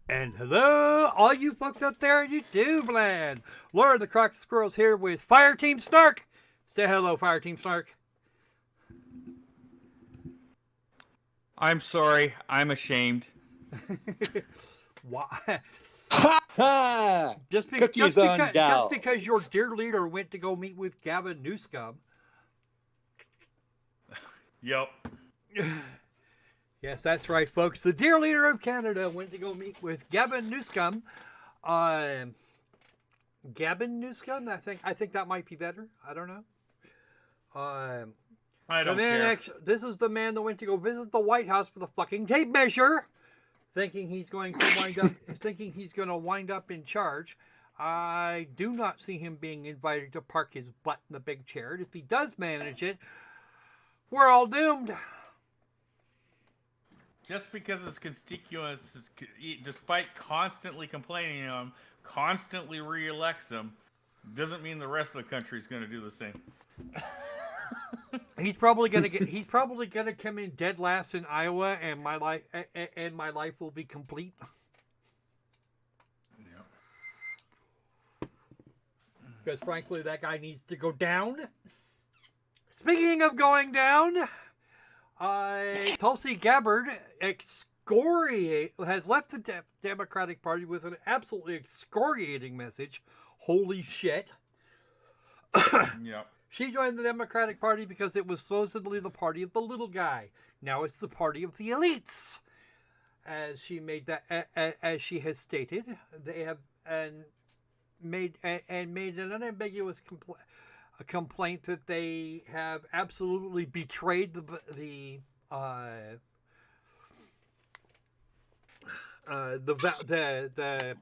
And hello, all you folks out there in YouTube land. Lord the Croc Squirrel's here with Fire Team Snark. Say hello, Fire Team Snark. I'm sorry. I'm ashamed. Why? Ha ha! Just because your dear leader went to go meet with Gavin Newscom. Yep. Yes, that's right, folks. The dear leader of Canada went to go meet with Gavin Newscom. Gavin Newscom? I think that might be better. I don't know. I don't care. This is the man that went to go visit the White House for the fucking tape measure, thinking he's going to wind up in charge. I do not see him being invited to park his butt in the big chair. And if he does manage it, we're all doomed. Just because his constituents, despite constantly complaining on him, constantly re-elects him, doesn't mean the rest of the country is going to do the same. He's probably gonna come in dead last in Iowa, and my life will be complete. Yeah. Because frankly, that guy needs to go down. Speaking of going down, Tulsi Gabbard has left the Democratic Party with an absolutely excoriating message. Holy shit. Yeah. She joined the Democratic Party because it was supposedly the party of the little guy. Now it's the party of the elites. As she has stated, they have made an unambiguous complaint that they have absolutely betrayed the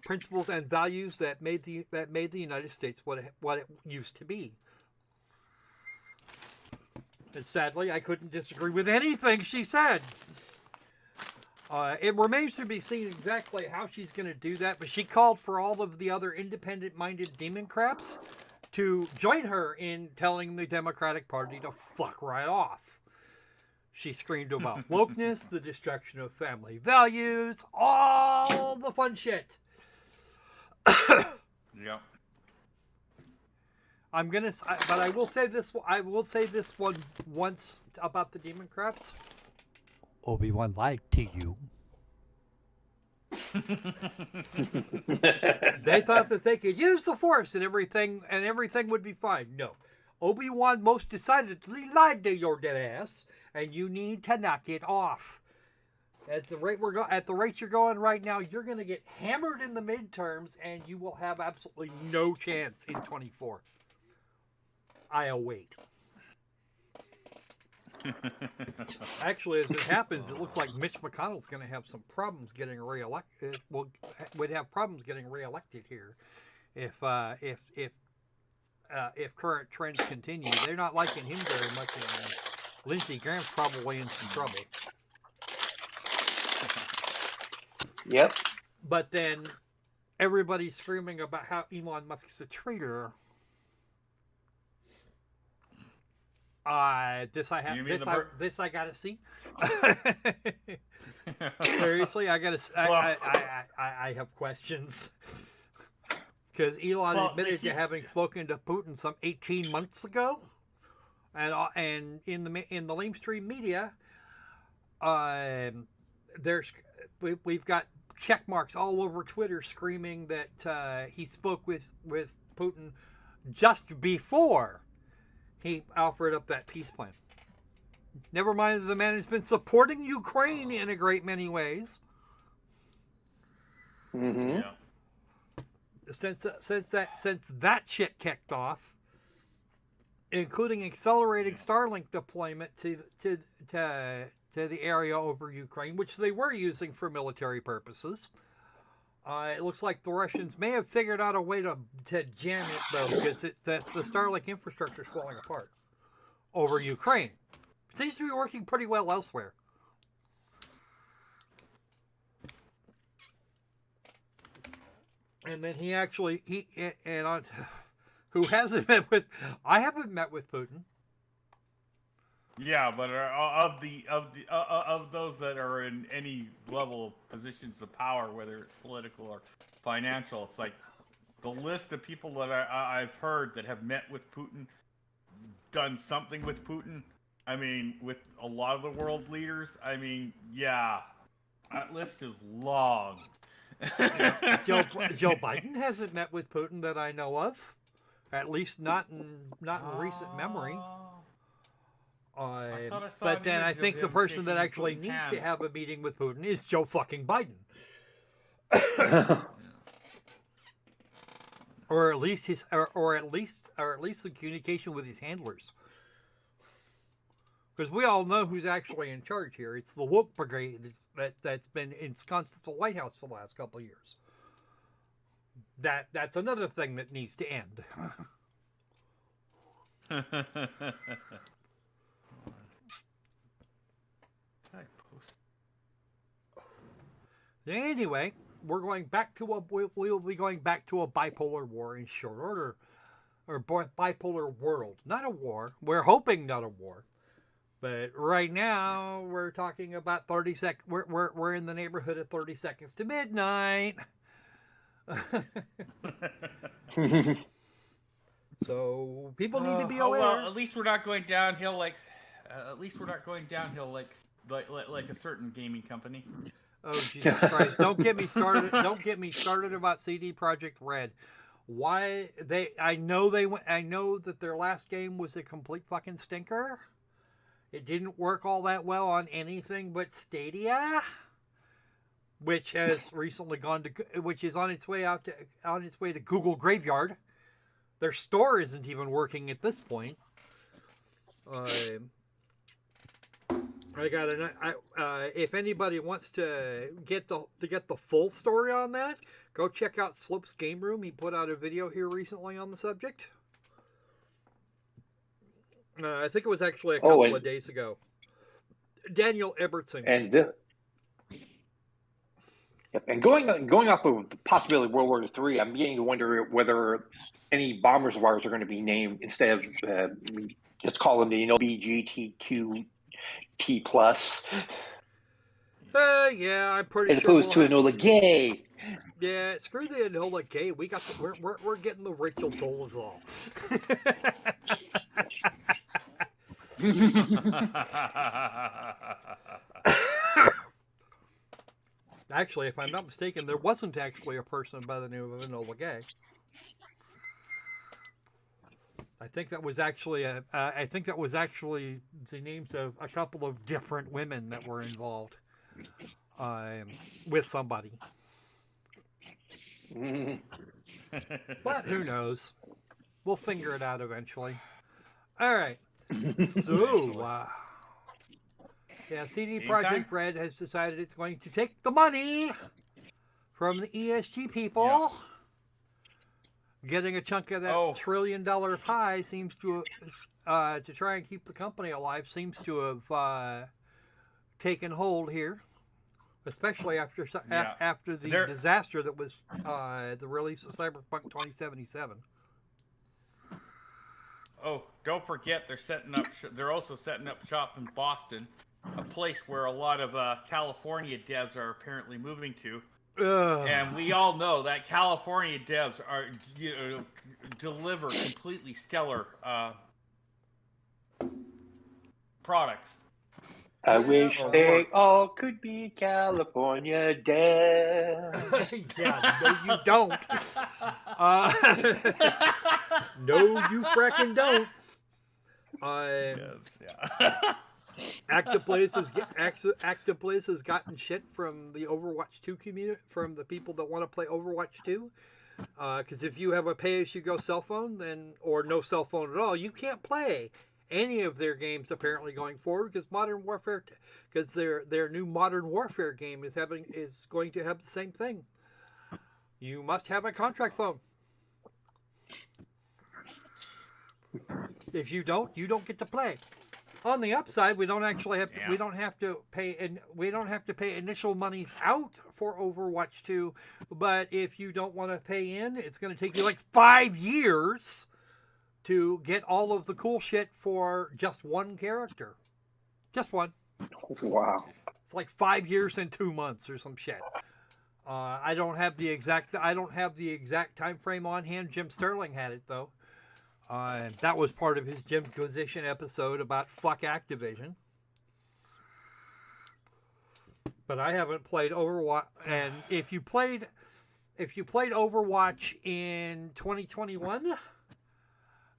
principles and values that made the United States what it used to be. And sadly, I couldn't disagree with anything she said. It remains to be seen exactly how she's going to do that, but she called for all of the other independent-minded demon craps to join her in telling the Democratic Party to fuck right off. She screamed about wokeness, the destruction of family values, all the fun shit. Yeah. But I will say this. I will say this one once about the demon craps. Obi-Wan lied to you. They thought that they could use the Force and everything would be fine. No, Obi-Wan most decidedly lied to your dead ass, and you need to knock it off. At the rate you're going right now, you're going to get hammered in the midterms, and you will have absolutely no chance in 24. I await. Actually, as it happens, it looks like Mitch McConnell's going to have some problems getting reelected. Would have problems getting reelected here, if current trends continue. They're not liking him very much, and Lindsey Graham's probably in some trouble. Yep. But then everybody's screaming about how Elon Musk is a traitor. This I gotta see. Seriously, I have questions. Because Elon admitted to having spoken to Putin some 18 months ago, and in the lamestream media, we've got check marks all over Twitter screaming that he spoke with Putin just before he offered up that peace plan. Never mind that the man has been supporting Ukraine in a great many ways. Mm-hmm. Yeah. Since that shit kicked off, including accelerating Starlink deployment to the area over Ukraine, which they were using for military purposes. It looks like the Russians may have figured out a way to jam it, though, because the Starlink infrastructure is falling apart over Ukraine. It seems to be working pretty well elsewhere. And then who hasn't met with? I haven't met with Putin. Yeah, but of those that are in any level of positions of power, whether it's political or financial, it's like the list of people that I've heard that have met with Putin, done something with Putin. I mean, with a lot of the world leaders. I mean, yeah, that list is long. Joe Biden hasn't met with Putin that I know of, at least not in recent memory. I thought I saw But an then I image of think the him person that shaking actually Putin's needs hand. to have a meeting with Putin is Joe fucking Biden, or at least the communication with his handlers. Because we all know who's actually in charge here. It's the woke brigade that's been ensconced at the White House for the last couple of years. That's another thing that needs to end. Anyway, we'll be going back to a bipolar war in short order, or bipolar world. Not a war. We're hoping not a war. But right now, we're talking about 30 seconds. We're in the neighborhood of 30 seconds to midnight. So people need to be aware. Well, at least we're not going downhill like. At least we're not going downhill like a certain gaming company. Oh Jesus Christ! Don't get me started. Don't get me started about CD Projekt Red. Why they? I know that their last game was a complete fucking stinker. It didn't work all that well on anything but Stadia, which has recently which is on its way to Google Graveyard. Their store isn't even working at this point. If anybody wants to get the full story on that, go check out Slope's Game Room. He put out a video here recently on the subject. I think it was actually a couple of days ago. Daniel Ebertson. And going off of the possibility of World War III, I'm beginning to wonder whether any bombers wires are going to be named instead of just call them the BGTQT plus. Yeah, I'm pretty as sure. As opposed to Enola Gay. Yeah, screw the Enola Gay. We're getting the Rachel Dolezal. Actually, if I'm not mistaken, there wasn't actually a person by the name of Enola Gay. I think that was actually the names of a couple of different women that were involved with somebody. But who knows? We'll figure it out eventually. All right. So, CD Projekt Red has decided it's going to take the money from the ESG people. Yeah. Getting a chunk of that $1 trillion pie seems to try and keep the company alive seems to have taken hold here, especially after the disaster that was the release of Cyberpunk 2077. Oh, don't forget they're also setting up shop in Boston, a place where a lot of California devs are apparently moving to. And we all know that California devs deliver completely stellar products. I wish they all could be California devs. Yeah, no, you don't. No, you fracking don't. Devs, yeah. Activision has gotten shit from the Overwatch 2 community, from the people that want to play Overwatch 2. Because if you have a pay-as-you-go cell phone, or no cell phone at all, you can't play any of their games apparently going forward. Because their new Modern Warfare game is going to have the same thing. You must have a contract phone. If you don't get to play. On the upside, we don't have to pay initial monies out for Overwatch 2, but if you don't want to pay in, it's going to take you like 5 years to get all of the cool shit for just one character. Just one. Wow. It's like 5 years and 2 months or some shit. I don't have the exact time frame on hand. Jim Sterling had it though. That was part of his Jimquisition episode about fuck Activision. But I haven't played Overwatch, and if you played Overwatch in 2021,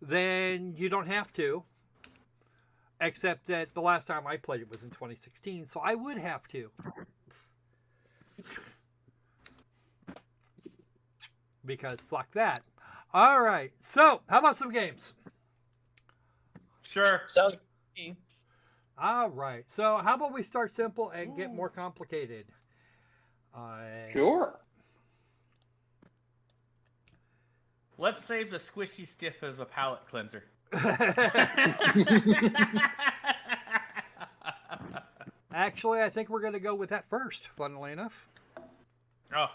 then you don't have to. Except that the last time I played it was in 2016, so I would have to. Because fuck that. All right, so how about some games? Sure. Sounds good to me. All right, so how about we start simple and get more complicated? Sure. Let's save the squishy stiff as a palate cleanser. Actually, I think we're going to go with that first, funnily enough. Oh.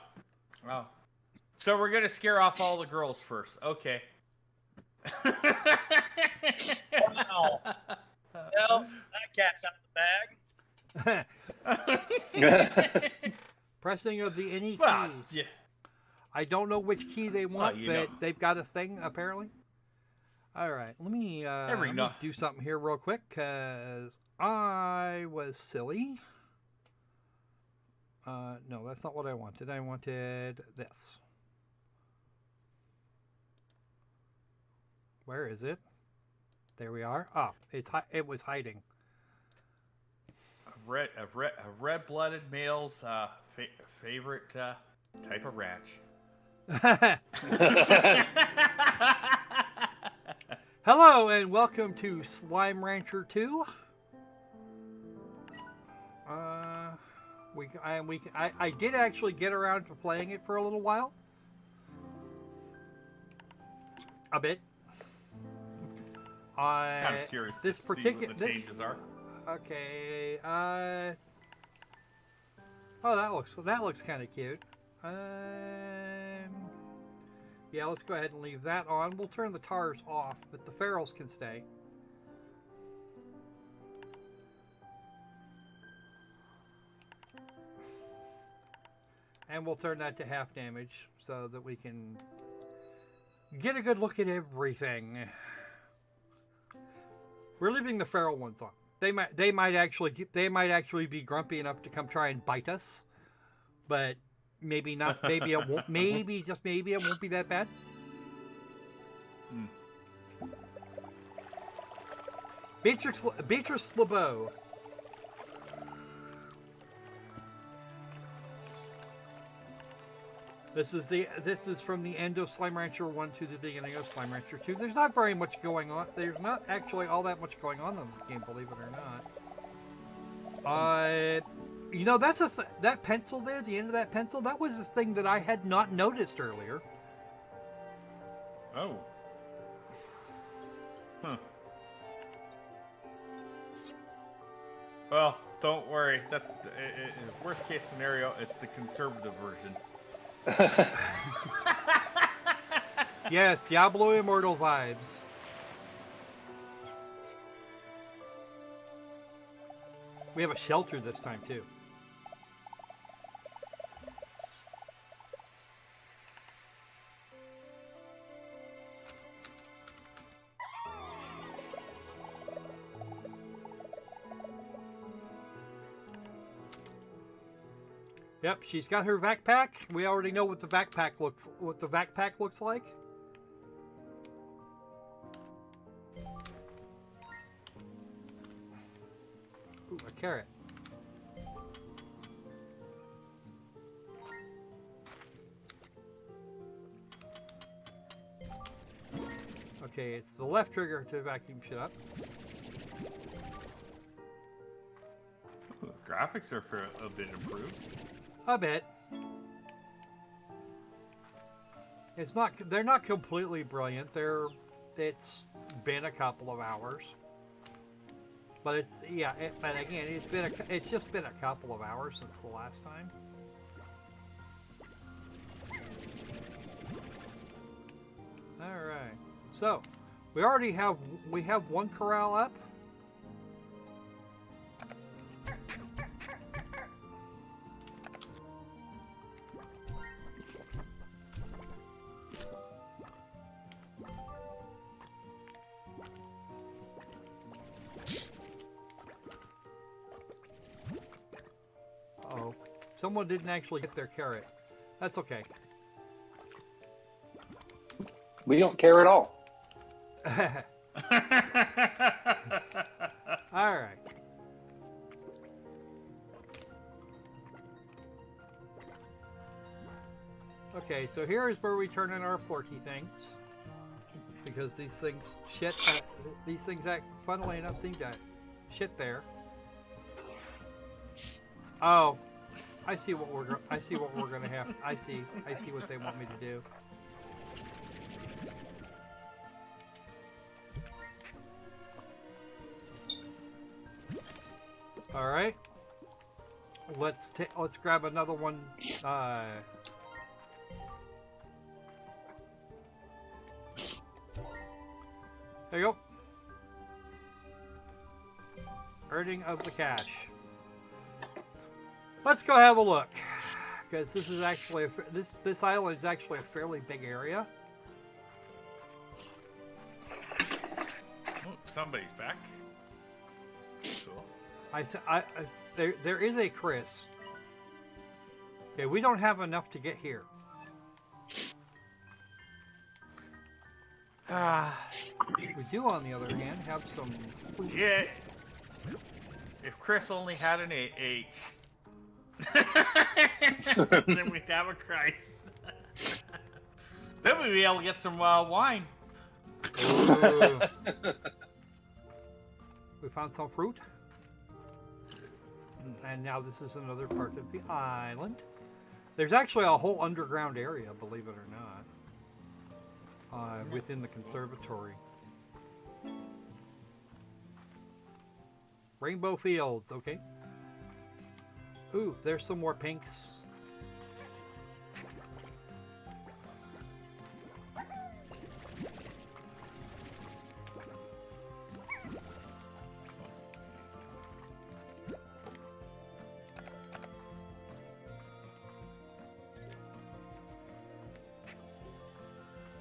So we're going to scare off all the girls first. Okay. Wow. Well, that cat's out of the bag. Pressing of the any keys. Well, yeah. I don't know which key they want, you but know. they've got a thing, apparently. All right, let me do something here real quick, because I was silly. No, that's not what I wanted. I wanted this. Where is it? There we are. Oh, it was hiding. A red-blooded male's favorite type of ranch. Hello and welcome to Slime Rancher 2. I did actually get around to playing it for a little while. A bit. Kind of curious to see what the changes are. Okay. Oh, that looks kind of cute. Yeah, let's go ahead and leave that on. We'll turn the tars off, but the ferals can stay. And we'll turn that to half damage so that we can get a good look at everything. We're leaving the feral ones on. They might actually be grumpy enough to come try and bite us, but maybe not. Maybe it won't. Maybe just maybe it won't be that bad. Beatrix LeBeau. This is from the end of Slime Rancher 1 to the beginning of Slime Rancher 2. There's not very much going on. There's not actually all that much going on in this game, believe it or not. You know, that pencil there, the end of that pencil, that was the thing that I had not noticed earlier. Oh. Huh. Well, don't worry. That's the worst case scenario. It's the conservative version. Yes, Diablo Immortal vibes. We have a shelter this time too. Yep, she's got her backpack. We already know what the backpack looks like. Ooh, a carrot. Okay, it's the left trigger to vacuum shit up. Ooh, the graphics are a bit improved. A bit. They're not completely brilliant. It's been a couple of hours. But but again, it's just been a couple of hours since the last time. All right. So, We already have one corral up. Uh-oh. Someone didn't actually get their carrot. That's okay. We don't care at all. All right. Okay, so here is where we turn in our flirty things, because these things shit. These things act, funnily enough, seem to shit there. Oh, I see what we're. I see what we're gonna have. I see what they want me to do. All right. Let's grab another one. There you go. Earning of the cash. Let's go have a look, because this is actually this island is actually a fairly big area. Oh, somebody's back. Cool. There is a Chris. Okay, we don't have enough to get here. We do, on the other hand, have some food. Yeah. If Chris only had an H, then we'd have a Christ. Then we'd be able to get some wine. Ooh. We found some fruit. And now this is another part of the island. There's actually a whole underground area, believe it or not, within the conservatory. Rainbow Fields, okay. Ooh, there's some more pinks.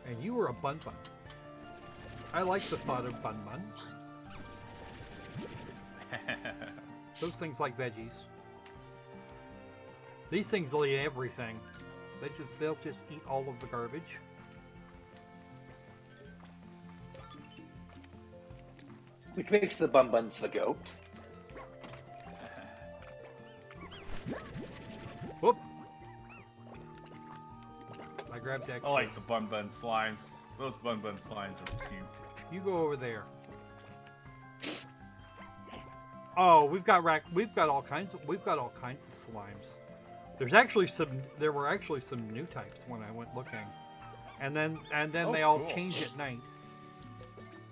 And you were a bun bun. I like the thought of bun bun. Those things like veggies. These things will eat everything. They'll just eat all of the garbage. Which makes the bun buns the goat. Whoop! I grabbed that. I like the bun bun slimes. Those bun bun slimes are cute. You go over there. Oh, we've got all kinds of slimes. There were actually some new types when I went looking, and then they all cool. change at night,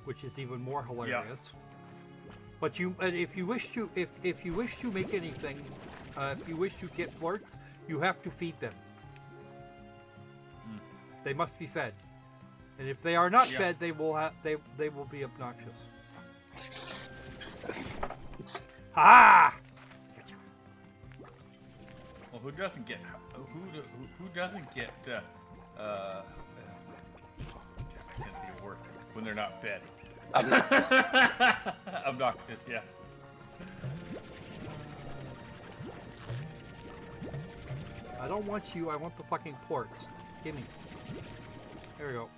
which is even more hilarious. Yeah. But if you wish to make anything, if you wish to get flirts, you have to feed them. They must be fed, and if they are not fed, they will be obnoxious. Ah! Well, who doesn't get I can't think of a word when they're not fed. Obnoxious, yeah. I don't want you, I want the fucking plorts. Give me. There we go.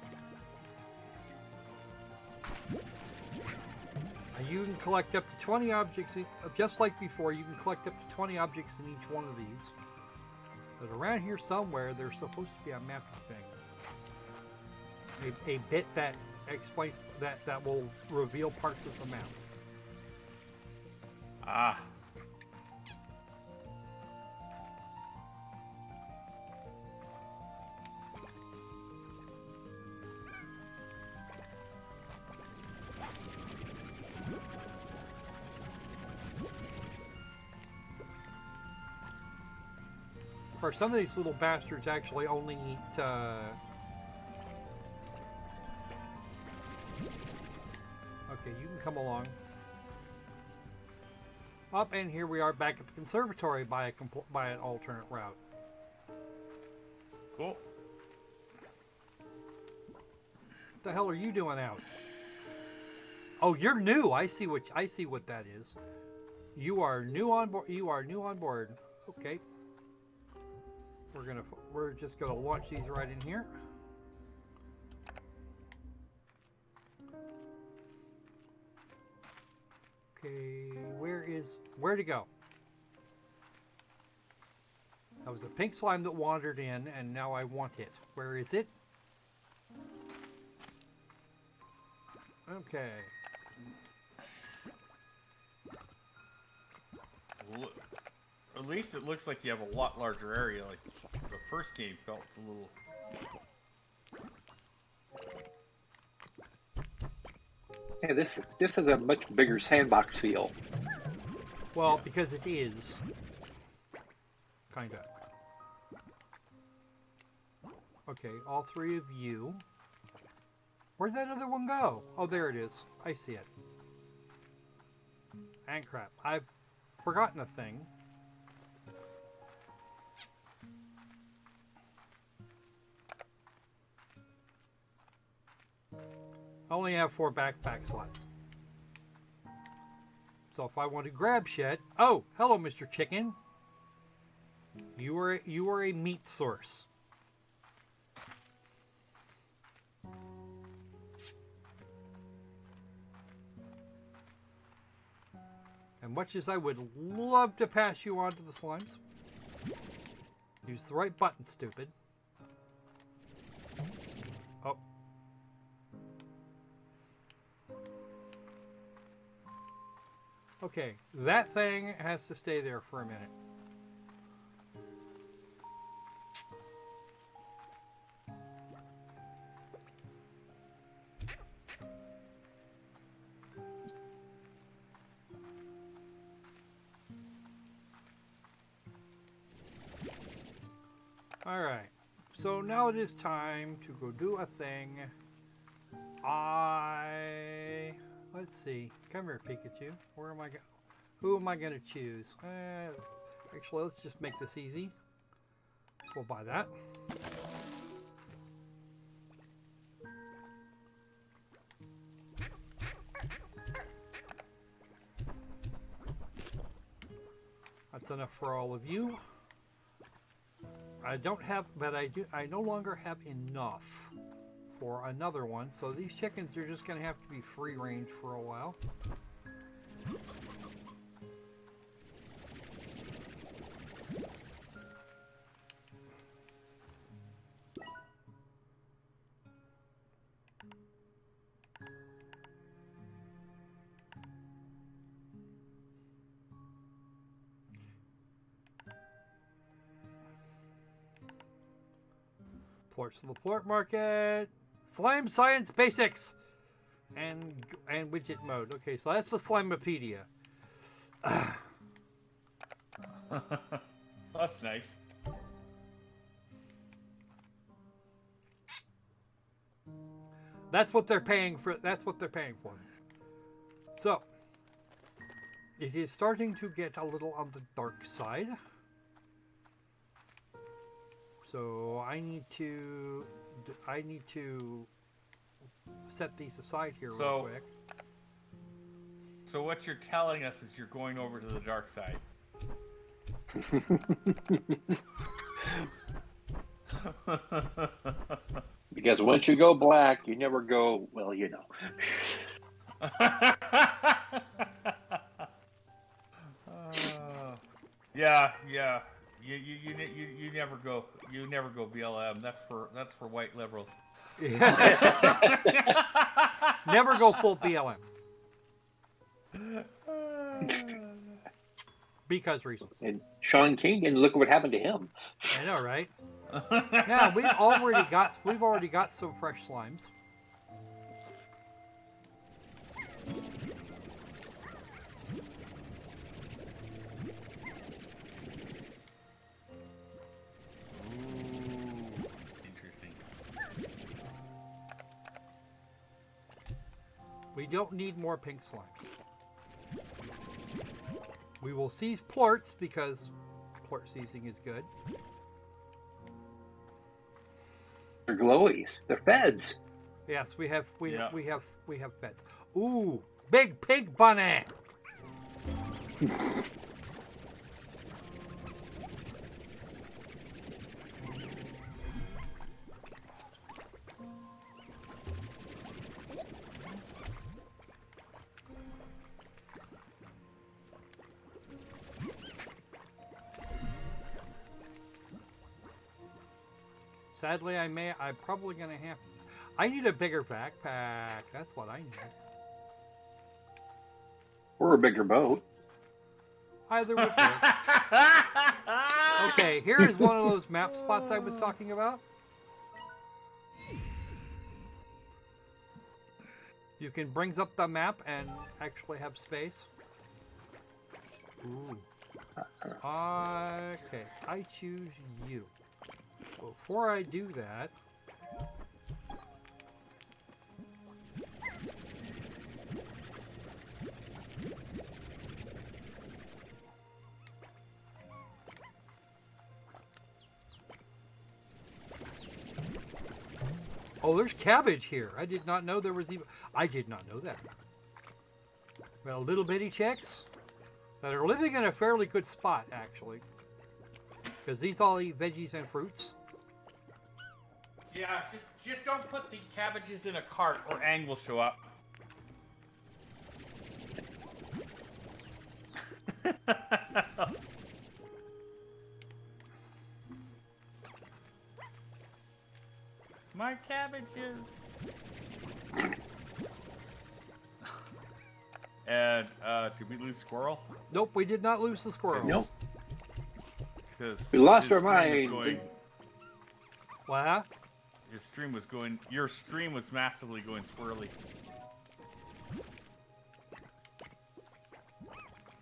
And you can collect up to 20 objects, just like before, you can collect up to 20 objects in each one of these. But around here somewhere, there's supposed to be a mapping thing. A bit that explains, that will reveal parts of the map. Ah. Of course, some of these little bastards actually only eat Okay, you can come along. Up, and here we are back at the conservatory by an alternate route. Cool. What the hell are you doing out? Oh, you're new. I see what that is. You are new on board. You are new on board. Okay. We're just gonna launch these right in here. Okay, where to go? That was a pink slime that wandered in, and now I want it. Where is it? Okay. Well, at least it looks like you have a lot larger area. Like the first game felt a little. Yeah, this is a much bigger sandbox feel. Well, Yeah. because it is. Kinda. Okay, all three of you. Where'd that other one go? Oh, there it is. I see it. And crap. I've forgotten a thing. I only have 4 backpack slots. So if I want to grab shit... Oh, hello, Mr. Chicken. You are a meat source. And much as I would love to pass you on to the slimes, use the right button, stupid. Oh. Okay, that thing has to stay there for a minute. Alright, so now it is time to go do a thing. Let's see. Come here, Pikachu. Where am I go? Who am I going to choose? Actually, let's just make this easy. We'll buy that. That's enough for all of you. I don't have, but I no longer have enough for another one, so these chickens are just going to have to be free range for a while. Ports to the Plort Market. Slime Science Basics. And widget mode. Okay, so that's the Slimepedia. That's nice. That's what they're paying for. That's what they're paying for. So, it is starting to get a little on the dark side. So I need to set these aside here real quick. So what you're telling us is you're going over to the dark side. Because once you go black, you never go, well, you know. Yeah. You never go. You never go BLM. That's for white liberals. Never go full BLM. Because reasons. And Sean King, and look what happened to him. I know, right? Yeah, we've already got some fresh slimes. We don't need more pink slimes. We will seize plorts because plort seizing is good. They're glowies. They're feds. Yes, we have pets. Ooh, big pig bunny. Sadly, I'm probably gonna have. I need a bigger backpack. That's what I need. Or a bigger boat. Either would work. Okay, here is one of those map spots I was talking about. You can brings up the map and actually have space. Ooh. Okay, I choose you. Before I do that, oh, there's cabbage here. I did not know there was even. I did not know that. Well, little bitty chicks that are living in a fairly good spot, actually, because these all eat veggies and fruits. Yeah, just don't put the cabbages in a cart or Aang will show up. My cabbages. And did we lose Skwerl? Nope, we did not lose the squirrel. Nope. Because We lost our minds. What? Your stream was massively going squirrely.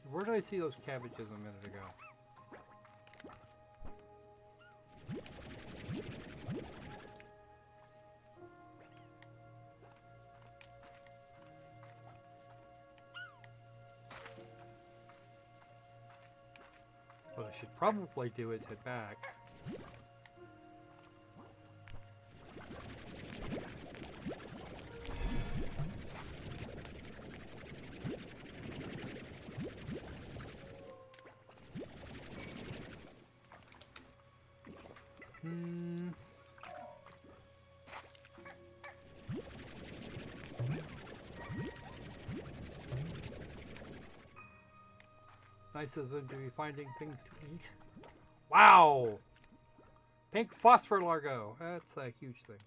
Where did I see those cabbages a minute ago? What I should probably do is head back. Nice of them to be finding things to eat. Wow! Pink phosphor largo. That's a huge thing.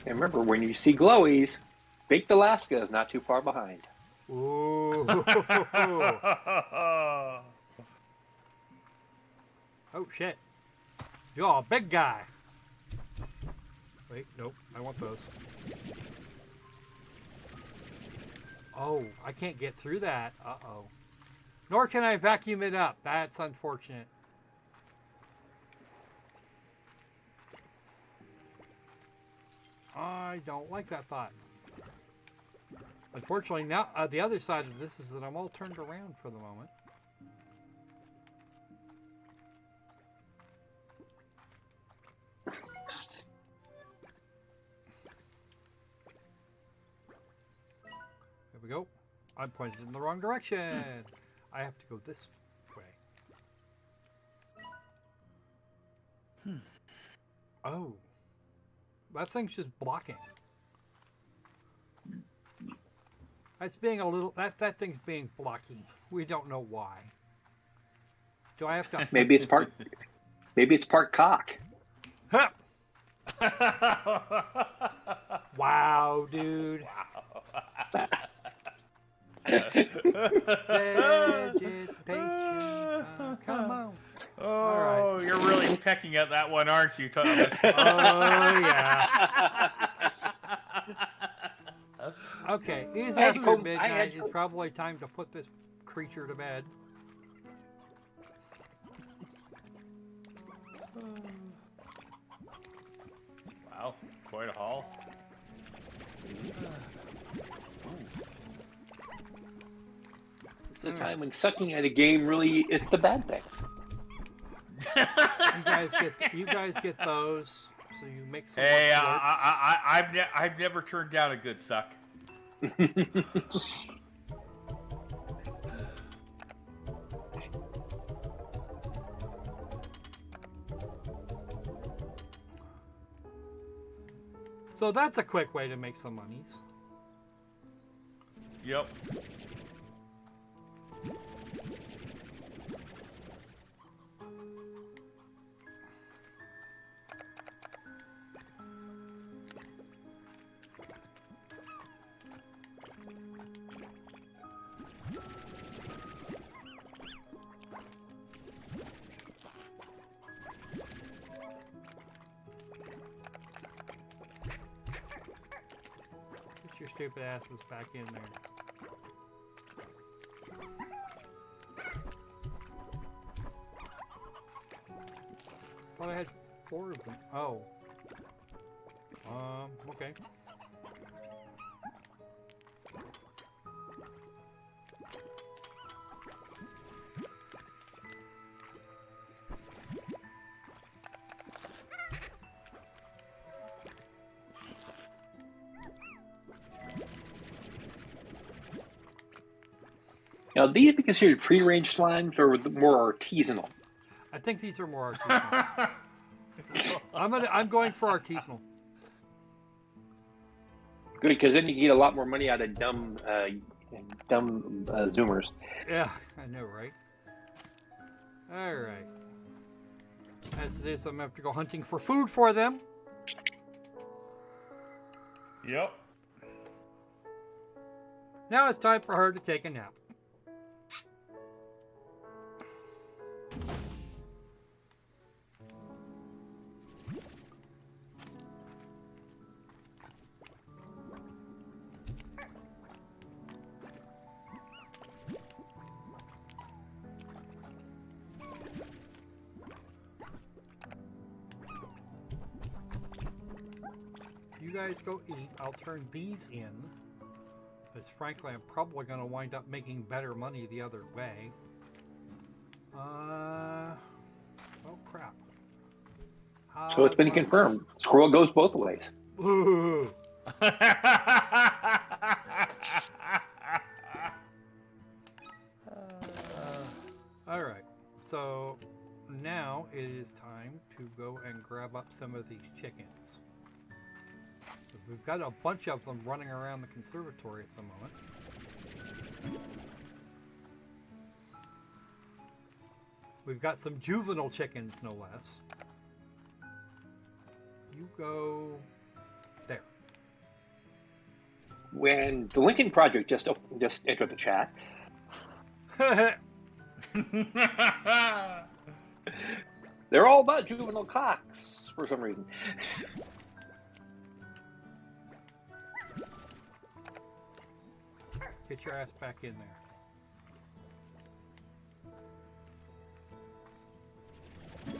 And remember, when you see glowies, Baked Alaska is not too far behind. Ooh. Oh shit. You're a big guy. Wait, nope. I want those. Oh, I can't get through that. Uh-oh. Nor can I vacuum it up. That's unfortunate. I don't like that thought. Unfortunately, now the other side of this is that I'm all turned around for the moment. There we go. I'm pointed in the wrong direction. I have to go this way. Oh. That thing's just blocking. That's being a little... That thing's being blocky. We don't know why. Do I have to... Maybe it's part... Maybe it's part cock. Huh. Wow, dude. Vegetation. Come on. Oh, right. You're really pecking at that one, aren't you, Thomas? Oh, yeah. Okay, it is after midnight. It's probably time to put this creature to bed. Wow, quite a haul. It's a time when sucking at a game really is the bad thing. You guys get those, so you make some. Hey, more bullets. I've never turned down a good suck. So that's a quick way to make some monies. Yep. Get your stupid asses back in there. Thought I had 4 of them. Oh. Okay. Now, these be considered pre-range slimes or more artisanal? I think these are more artisanal. I'm going for artisanal. Good, because then you get a lot more money out of dumb zoomers. Yeah, I know, right? Alright. As it is, I'm going to have to go hunting for food for them. Yep. Now it's time for her to take a nap. You guys go eat. I'll turn these in. Because frankly, I'm probably going to wind up making better money the other way. Oh crap. So it's been confirmed. Squirrel goes both ways. Ooh. Alright, so now it is time to go and grab up some of these chickens. We've got a bunch of them running around the conservatory at the moment. We've got some juvenile chickens, no less. You go there. When the Lincoln Project just entered the chat, they're all about juvenile cocks for some reason. Get your ass back in there.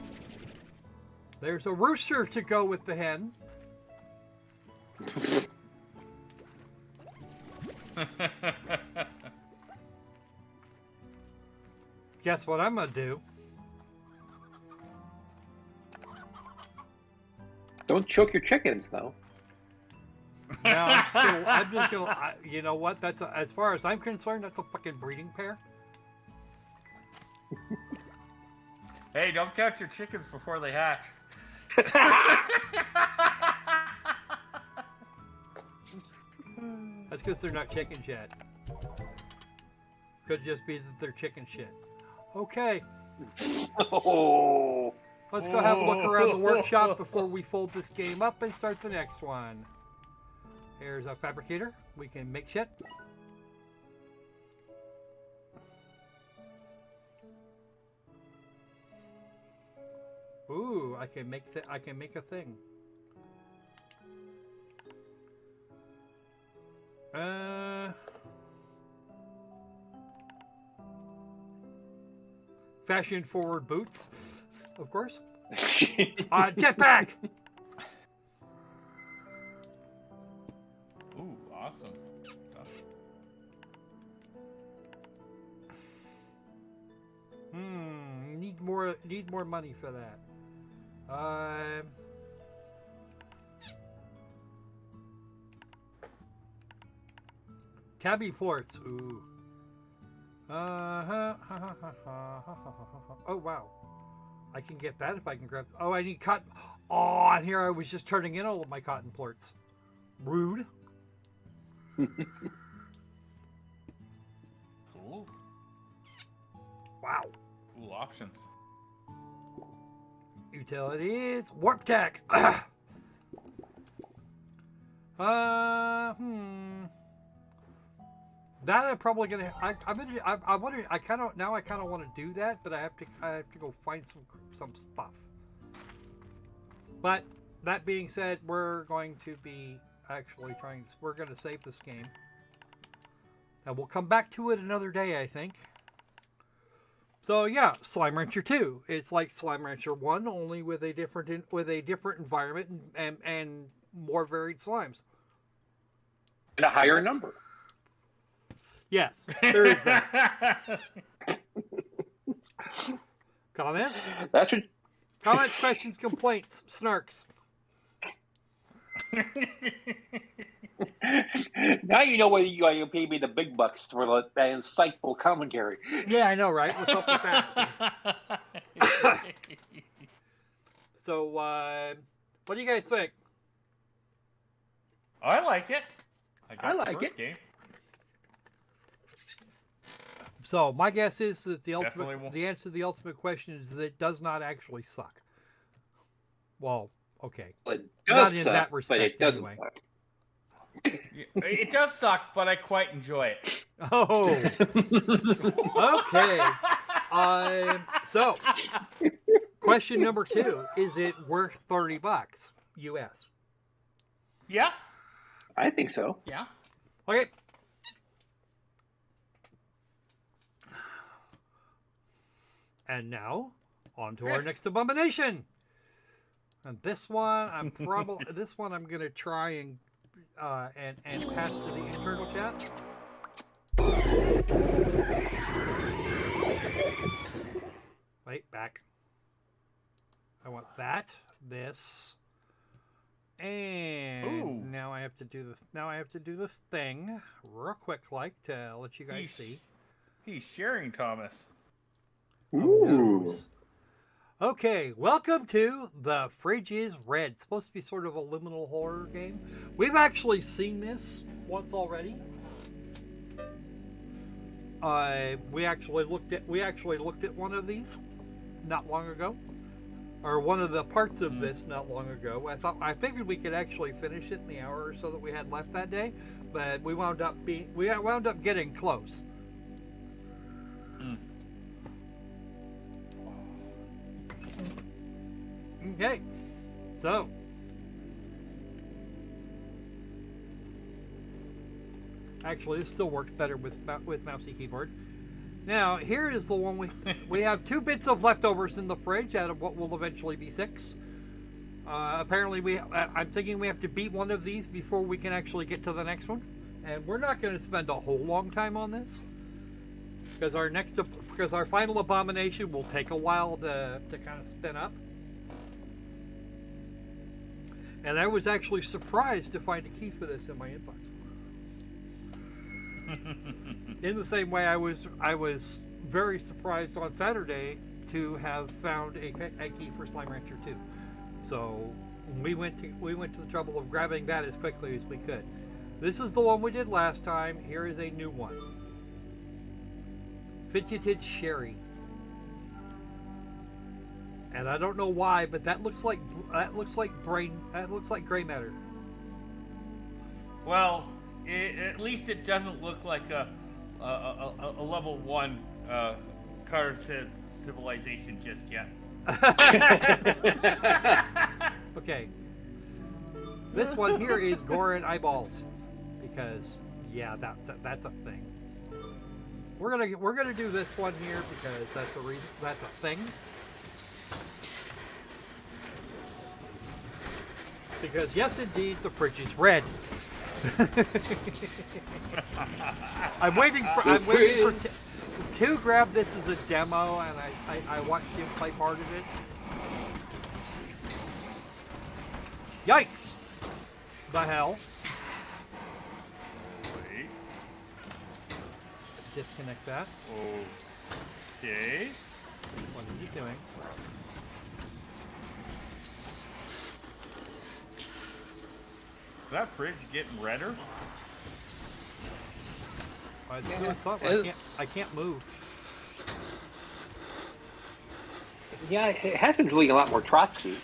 There's a rooster to go with the hen. Guess what I'm gonna do? Don't choke your chickens, though. No, I'm just gonna. You know what? As far as I'm concerned, that's a fucking breeding pair. Hey, don't count your chickens before they hatch. That's because they're not chickens yet. Could just be that they're chicken shit. Okay, Oh, let's go have a look around the workshop before we fold this game up and start the next one. Here's a fabricator. We can make shit. Ooh, I can make a thing. Fashion forward boots, of course. Jetpack. Ooh, awesome. Need more money for that. Tabby ports. Ooh. Oh wow. I can get that if I can grab. Oh, I need cotton. Oh, and here I was just turning in all of my cotton ports. Rude. Cool. Wow. Cool options. Utilities. Warp tech. That I'm probably gonna. I wonder. I kind of want to do that, but I have to go find some stuff. But that being said, we're going to be actually trying. We're going to save this game, and we'll come back to it another day, I think. So yeah, Slime Rancher 2. It's like Slime Rancher 1, only with a different environment and more varied slimes. And a higher number. Yes, there is that. Comments? That's what. Comments, questions, complaints, snarks. Now you know why you pay me the big bucks for that insightful commentary. Yeah, I know, right? What's up with that? So, what do you guys think? I like it. I like it. Game. So, my guess is that the Definitely answer to the ultimate question is that it does not actually suck. Well, okay. Well, it Not does in suck, that but respect, it doesn't anyway. suck. It does suck, but I quite enjoy it. Oh, okay. So, question number 2: is it worth $30 US? Yeah. I think so. Yeah. Okay. And now, on to our next abomination. And this one, I'm gonna try and pass to the internal chat. Wait, back. I want that, this, and Ooh. now I have to do the thing real quick, like to let you guys see. He's sharing, Thomas. Ooh. Okay, welcome to The Fridge is Red. It's supposed to be sort of a liminal horror game. We've actually seen this once already. We actually looked at one of these not long ago, or one of the parts of this not long ago. I figured we could actually finish it in the hour or so that we had left that day, but we wound up getting close. Okay, so actually this still works better with mousey keyboard. Now here is the one we have 2 bits of leftovers in the fridge out of what will eventually be 6. Apparently I'm thinking we have to beat one of these before we can actually get to the next one, and we're not going to spend a whole long time on this because our final abomination will take a while to kind of spin up. And I was actually surprised to find a key for this in my inbox. In the same way, I was very surprised on Saturday to have found a key for Slime Rancher 2. So we went to the trouble of grabbing that as quickly as we could. This is the one we did last time. Here is a new one. Fidgeted Sherry. And I don't know why, but that looks like gray matter. Well, at least it doesn't look like a level 1 Carter civilization just yet. Okay. This one here is gore and eyeballs, because yeah, that's a thing. We're gonna do this one here because that's a thing. Because yes, indeed, the fridge is red. I'm waiting for to grab this as a demo, and I watched him play part of it. Yikes! The hell? Wait. Disconnect that. Okay. What is he doing? Is that fridge getting redder? I can't move. Yeah, it has been doing a lot more Trotsky.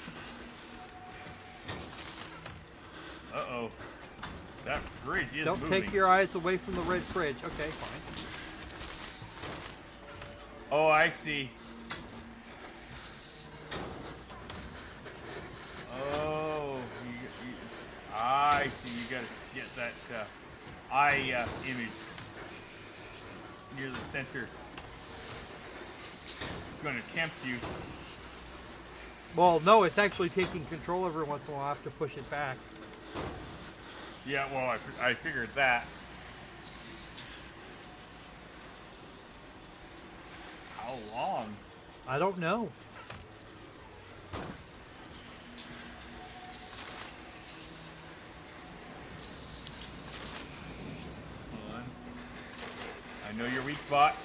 Uh-oh. That fridge is Don't moving. take your eyes away from the red fridge. Okay, fine. Oh, I see. Oh, I see. You gotta get that eye image near the center. It's gonna tempt you. Well, no, it's actually taking control every once in a while. I have to push it back. Yeah, well, I figured that. How long? I don't know. Hold on. I know your weak spot.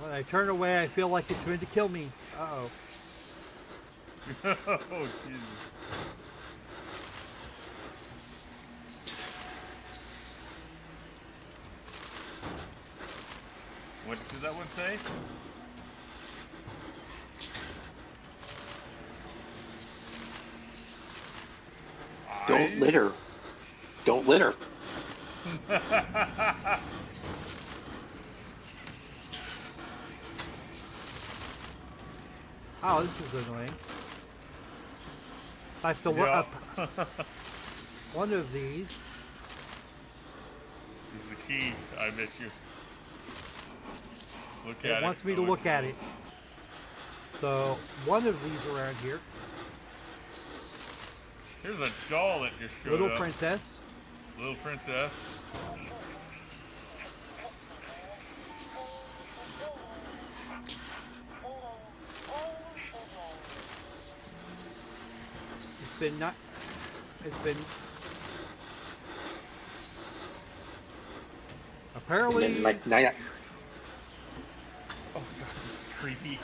When I turn away, I feel like it's going to kill me. Uh-oh. Oh, Jesus. What does that one say? Don't litter. Don't litter. Oh, this is annoying. I have to look Yeah. up one of these. This is the key, I bet you. Look at it. It wants me to Oh, look it's at it. So, one of these around here. Here's a doll that just showed Little up. princess. Little princess. It's been apparently And then, like, now, Oh god, this is creepy.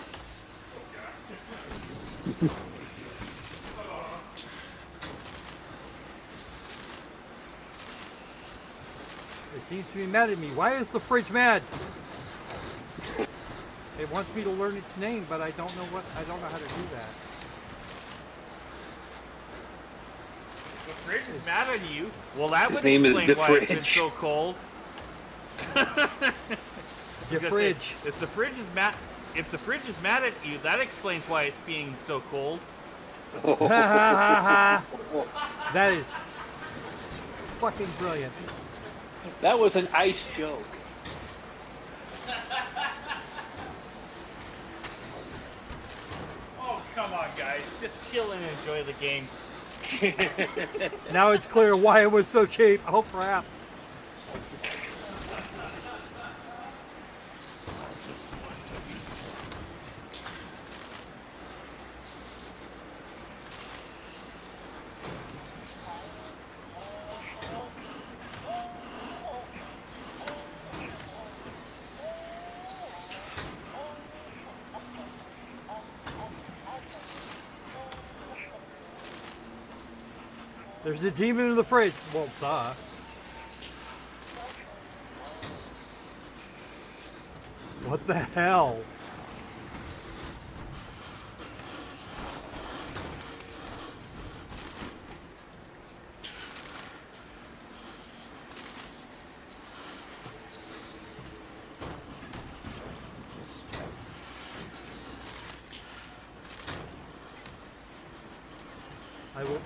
it seems to be mad at me. Why is the fridge mad? It wants me to learn its name, but I don't know how to do that. The fridge is mad at you. Well, that His would name is explain the why it's been fridge. so cold. The Because fridge. If the fridge is mad at you, that explains why it's being so cold. That is fucking brilliant. that was an ice joke. Oh, come on, guys. Just chill and enjoy the game. Now it's clear why it was so cheap. Oh crap. There's a demon in the fridge. Well, duh. What the hell? I will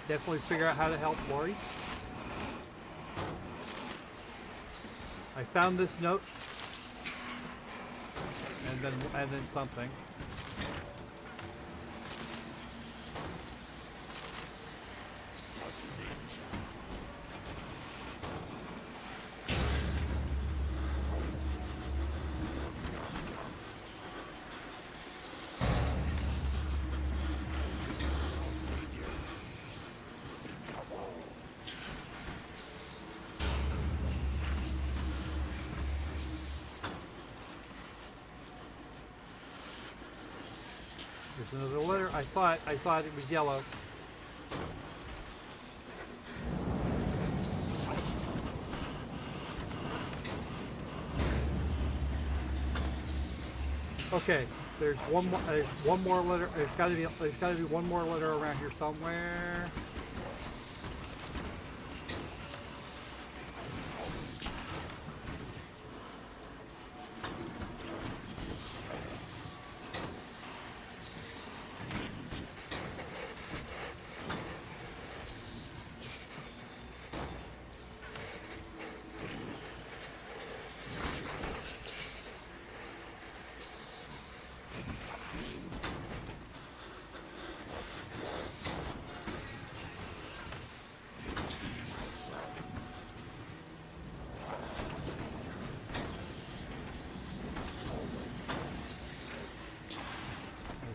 definitely figure out how to help Lori. I found this note, and then something. There's another letter. I saw it. It was yellow. Okay, there's one more letter. There's got to be one more letter around here somewhere.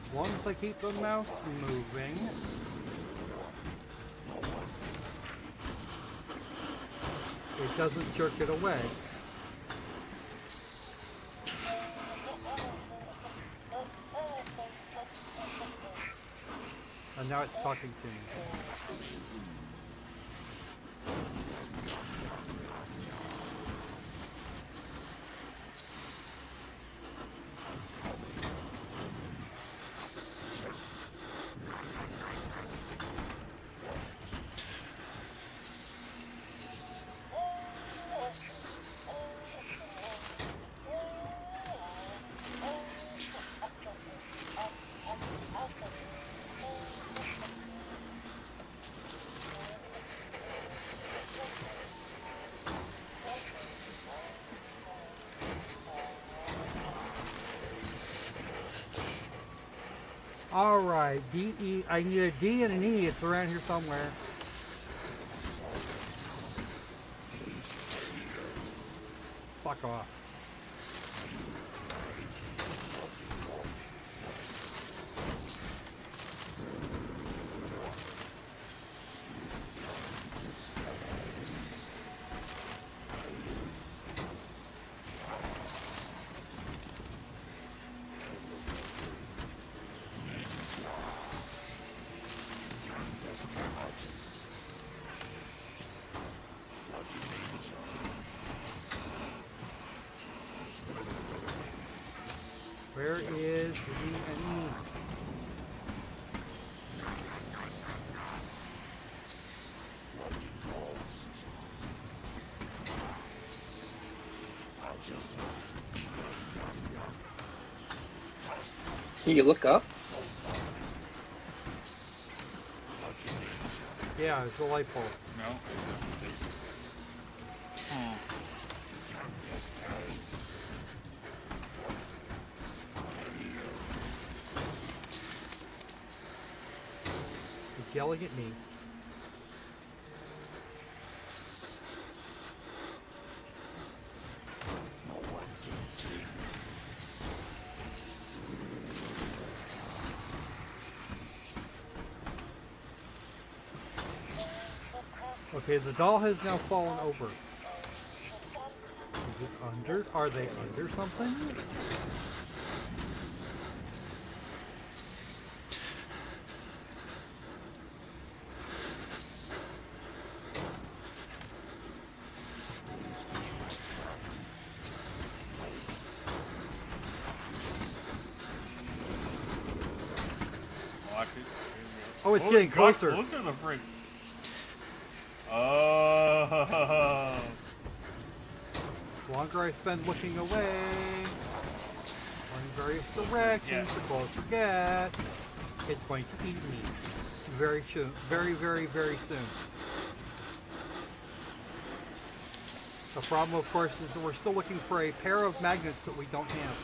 As long as I keep the mouse moving. It doesn't jerk it away. And now it's talking to me. Alright, D-E, I need a D and an E, it's around here somewhere. Fuck off. Where is the D and E? Can you look up? Yeah, it's a light bulb. No. It's yelling at me. Okay, the doll has now fallen over. Is it under? Are they under something? Watch it. Oh, it's getting closer. Closer to the fridge. Oh. The longer I spend looking away, in various directions, the closer it gets. it's going to eat me very soon. Very, very, very soon. The problem, of course, is that we're still looking for a pair of magnets that we don't have.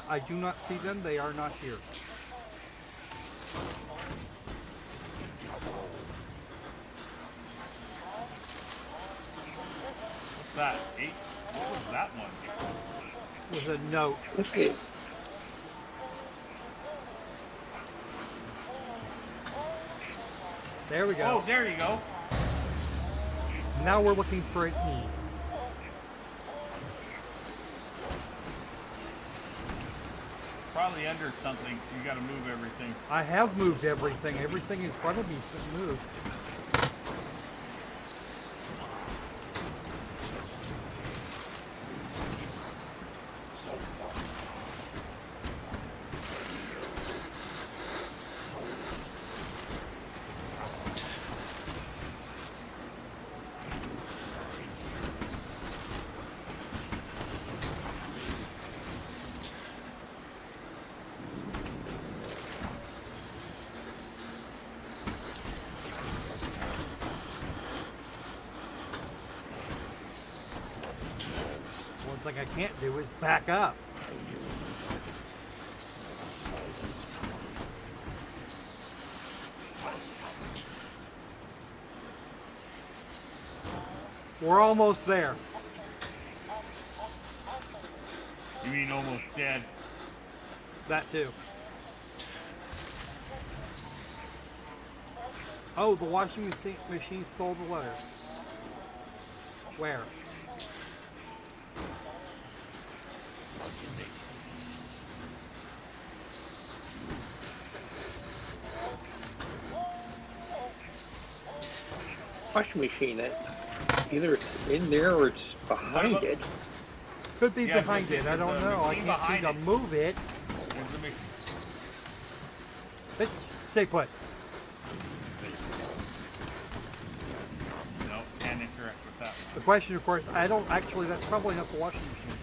I do not see them. They are not here. What's that? 8? What was that one? It was a note. Okay. There we go. Oh, there you go. Now we're looking for an E. Probably under something, so you gotta move everything. I have moved everything. Everything in front of me is moved. One thing I can't do is back up. We're almost there. You mean almost dead? That too. Oh, the washing machine stole the letter. Where? Washing machine. Either it's in there or it's behind it. Could be Yeah, behind there's it. I a don't know. I machine can't seem behind to it. move it. There's a machine. Bitch, stay put. No, can't interact with that The one. question, of course, I don't actually. That's probably not the washing machine.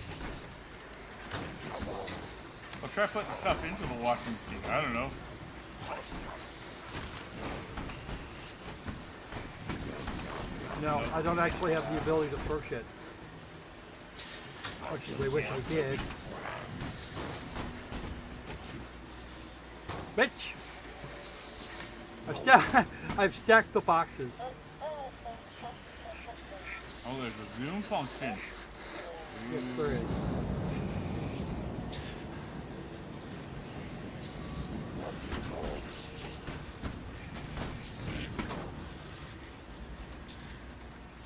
Well, try putting stuff into the washing machine. I don't know. No, I don't actually have the ability to throw shit. Actually, I wish I did. Bitch! I've stacked the boxes. Oh, there's a zoom function. Yes, there is.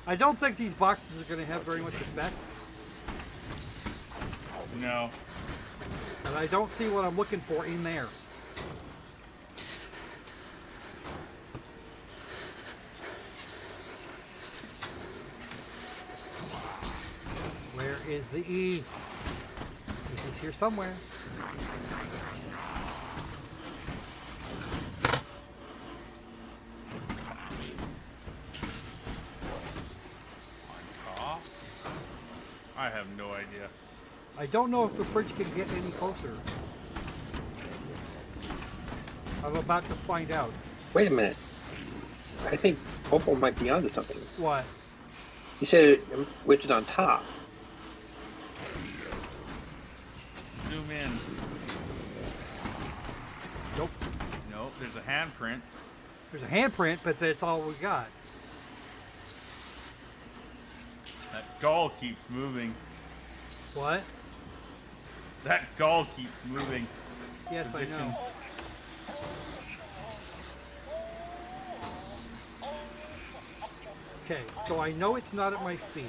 I don't think these boxes are going to have very much effect, No. and I don't see what I'm looking for in there. Where is the E? This is here somewhere. On top? I have no idea. I don't know if the fridge can get any closer. I'm about to find out. Wait a minute. I think Opal might be onto something. What? You said which is on top. Zoom in. Nope. Nope, there's a handprint. There's a handprint, but that's all we got. That gull keeps moving. What? That gull keeps moving. Yes, I Positions. know. Okay, so I know it's not at my feet.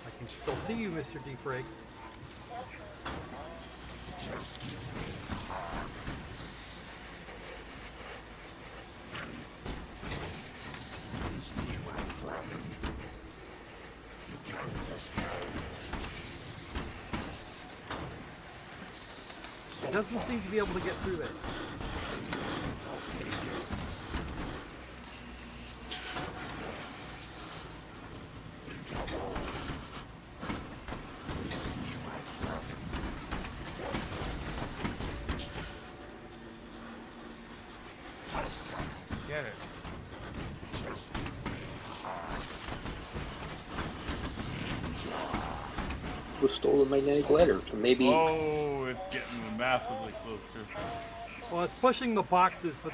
I can still see you, Mr. Deeprig. It doesn't seem to be able to get through there. get it. Who stole the magnetic letter? So maybe. Oh, it's getting massively closer. Well, it's pushing the boxes, but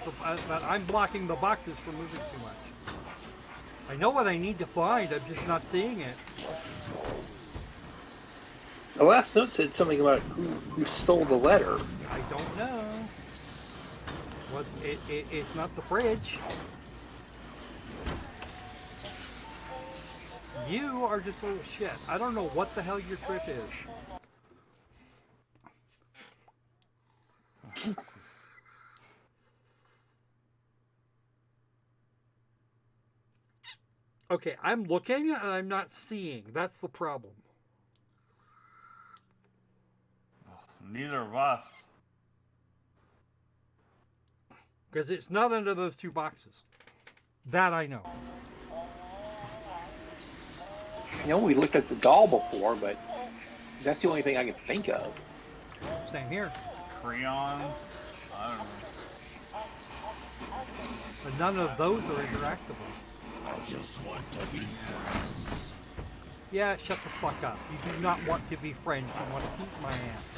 I'm blocking the boxes from moving too much. I know what I need to find. I'm just not seeing it. The last note said something about who stole the letter. I don't know. It's not the fridge. You are just a little shit. I don't know what the hell your trip is. Okay, I'm looking and I'm not seeing. That's the problem. Neither of us. Because it's not under those two boxes. That I know. I know we looked at the doll before, but that's the only thing I can think of. Same here. Crayons? I don't know. But none of those are interactable. I just want to be friends. Yeah, shut the fuck up. You do not want to be friends. You want to keep my ass.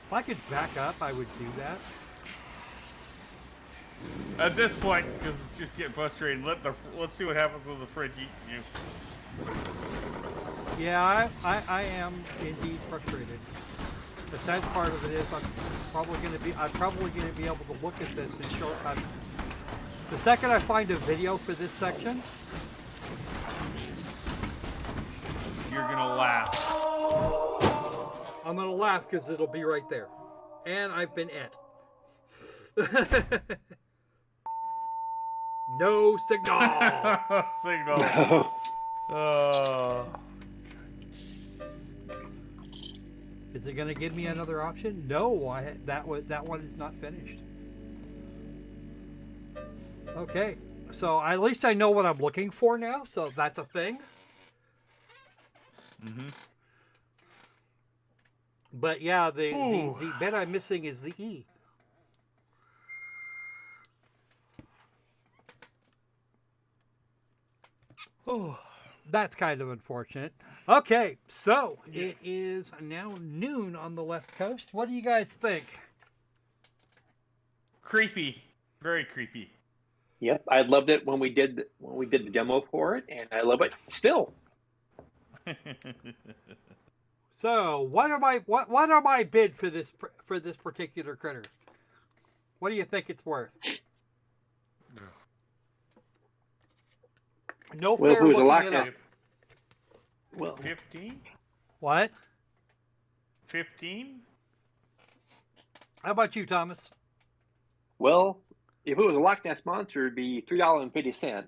If I could back up, I would do that. At this point, because it's just getting frustrating, let's see what happens when the fridge eats you. Yeah, I am indeed frustrated. The sad part of it is I'm probably going to be able to look at this and show the second I find a video for this section, You're gonna laugh. I'm going to laugh because it'll be right there. And I've been et. No signal. Signal. Is it going to give me another option? No, that one is not finished. Okay, so at least I know what I'm looking for now, so that's a thing. Mm-hmm. But yeah, the bit I'm missing is the E. Oh, that's kind of unfortunate. Okay, so it is now noon on the left coast. What do you guys think? Creepy. Very creepy. Yep, I loved it when we did the demo for it, and I love it still. So, what are my bid for this particular critter? What do you think it's worth? No Well, fair if it was a looking it lockdown- up. Well, 15? What? 15? How about you, Thomas? well, if it was a Loch Ness monster, it'd be $3.50.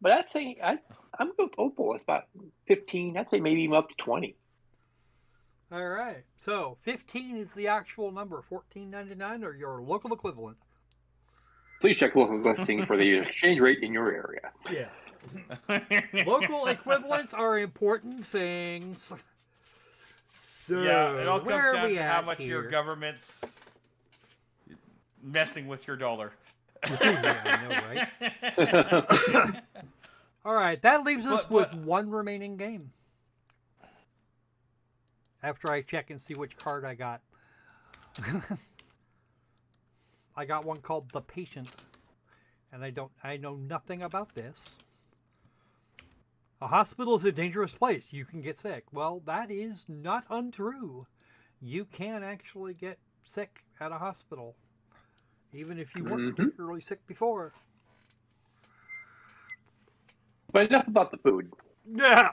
But I'd say I'm going with Opal. It's about 15. I'd say maybe even up to 20. All right. So 15 is the actual number. $14.99 or your local equivalent. Please check local listing for the exchange rate in your area. Yes. Local equivalents are important things. So Yeah, it all comes where are down we to how at much here? your government's messing with your dollar. Yeah, I know, right? All right, that leaves us with but- one remaining game. After I check and see which card I got. I got one called The Patient, and I know nothing about this. A hospital is a dangerous place. You can get sick. Well, that is not untrue. You can actually get sick at a hospital, even if you weren't particularly sick before. But enough about the food. Yeah.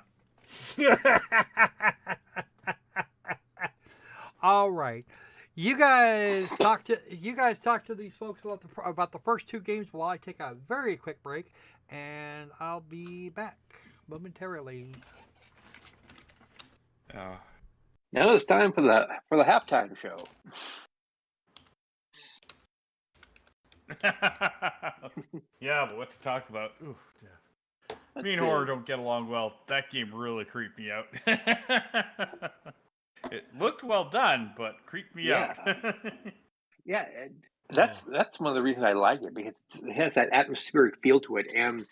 All right. You guys talk to these folks about the first two games while I take a very quick break, and I'll be back momentarily. Now it's time for the halftime show. Yeah, but what to talk about? Ooh, yeah. Me and Let's Horror see. don't get along well. That game really creeped me out. It looked well done, but creeped me out. Yeah, and that's one of the reasons I like it, because it has that atmospheric feel to it, and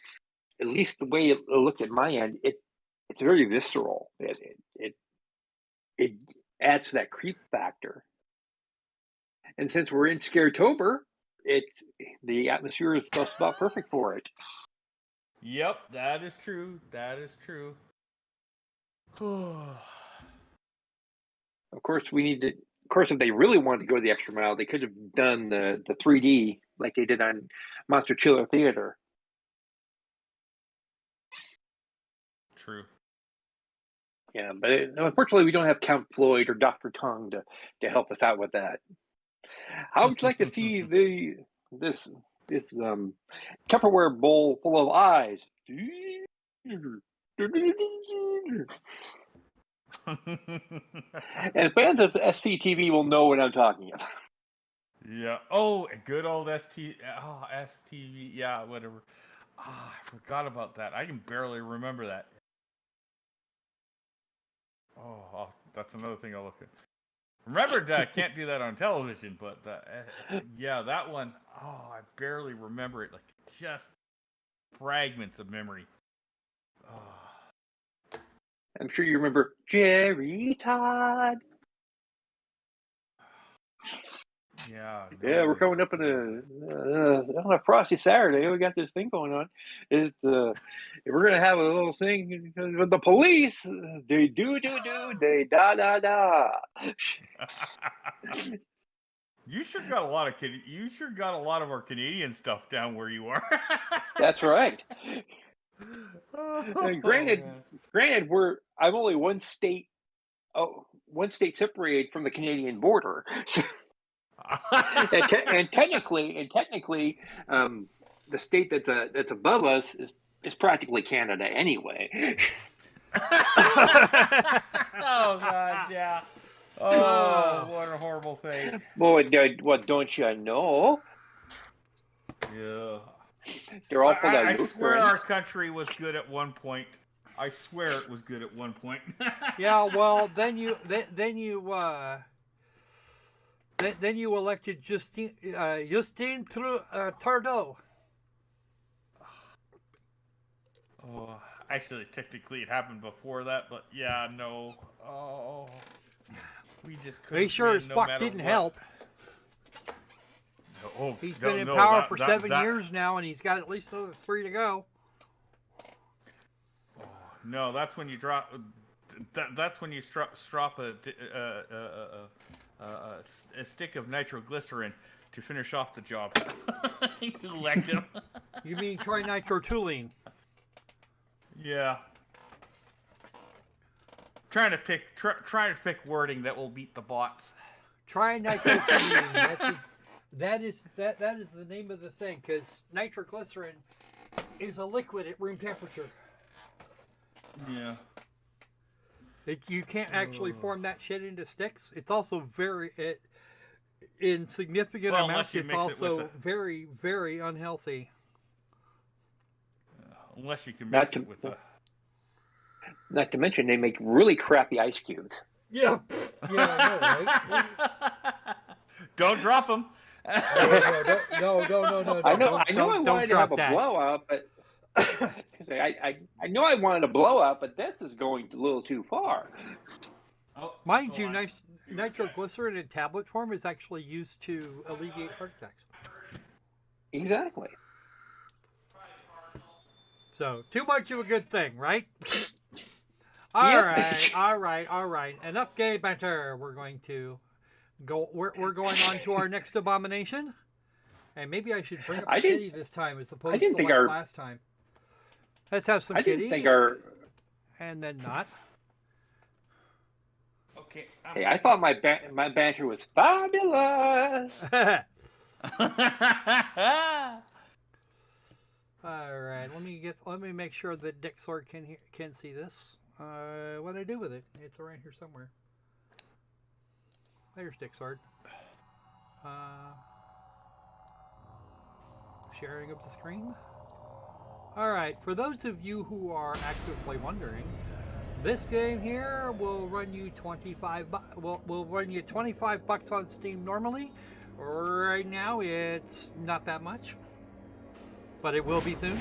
at least the way it looked at my end, it's very visceral. It adds to that creep factor. And since we're in Scaretober, the atmosphere is just about perfect for it. Yep, that is true. That is true. Of course, if they really wanted to go the extra mile, they could have done the 3D like they did on Monster Chiller Theater. True. Yeah, but unfortunately, we don't have Count Floyd or Dr. Tongue to help us out with that. How would you like to see this Tupperware bowl full of eyes? And fans of SCTV will know what I'm talking about. Yeah. Oh, a good old STV. Yeah, whatever. I forgot about that. I can barely remember that. Oh, that's another thing I'll look at. Remembered can't do that on television, but yeah, that one. Oh, I barely remember it. Like just fragments of memory. Oh. I'm sure you remember Jerry Todd. Yeah. Yeah, we're coming up on a frosty Saturday. We got this thing going on. We're gonna have a little thing with the police. They do, they da. You sure got a lot of our Canadian stuff down where you are. That's right. Oh, Granted, man. I'm only one state separated from the Canadian border. and technically, the state that's above us is practically Canada anyway. Oh God, yeah. Oh, what a horrible thing. Well, what don't you know? Yeah. They're all full of I Lutherans. swear our country was good at one point. I swear it was good at one point. Yeah, well, then you elected Justin Trudeau. Oh, actually, technically, it happened before that, but yeah, no. Oh, we just couldn't. He sure as win no fuck matter didn't what. help. Oh, He's been in power for 7 years now, and he's got at least another 3 to go. No, that's when you drop. That's when you strop a stick of nitroglycerin to finish off the job. You elect him. You mean trinitrotoluene? Yeah. Trying to pick wording that will beat the bots. Trinitrotoluene. That is the name of the thing, because nitroglycerin is a liquid at room temperature. Yeah. You can't actually form that shit into sticks. It's also in significant amounts, it's also very, very unhealthy. Unless you can mix it with Not to mention, they make really crappy ice cubes. Yeah. Yeah, I know, right? Don't drop them. No. I know I wanted to have a blowout, but I know I wanted a blowout, but this is going a little too far. Oh, Mind you, nitroglycerin in tablet form is actually used to alleviate heart attacks. Exactly. So, too much of a good thing, right? All right. Enough gay banter. We're going to go. We're going on to our next abomination, and maybe I should bring up the kitty this time as opposed to like last time. Let's have some kitty. Didn't think and then not. Okay. Hey, I thought my banter was fabulous. All right, let me make sure that Dick Sword can see this. What do I do with it? It's around here somewhere. There's Dick Sword. Sharing up the screen. All right, for those of you who are actively wondering, This game here will run you 25. Will run you $25 on Steam normally. Right now, it's not that much, but it will be soon.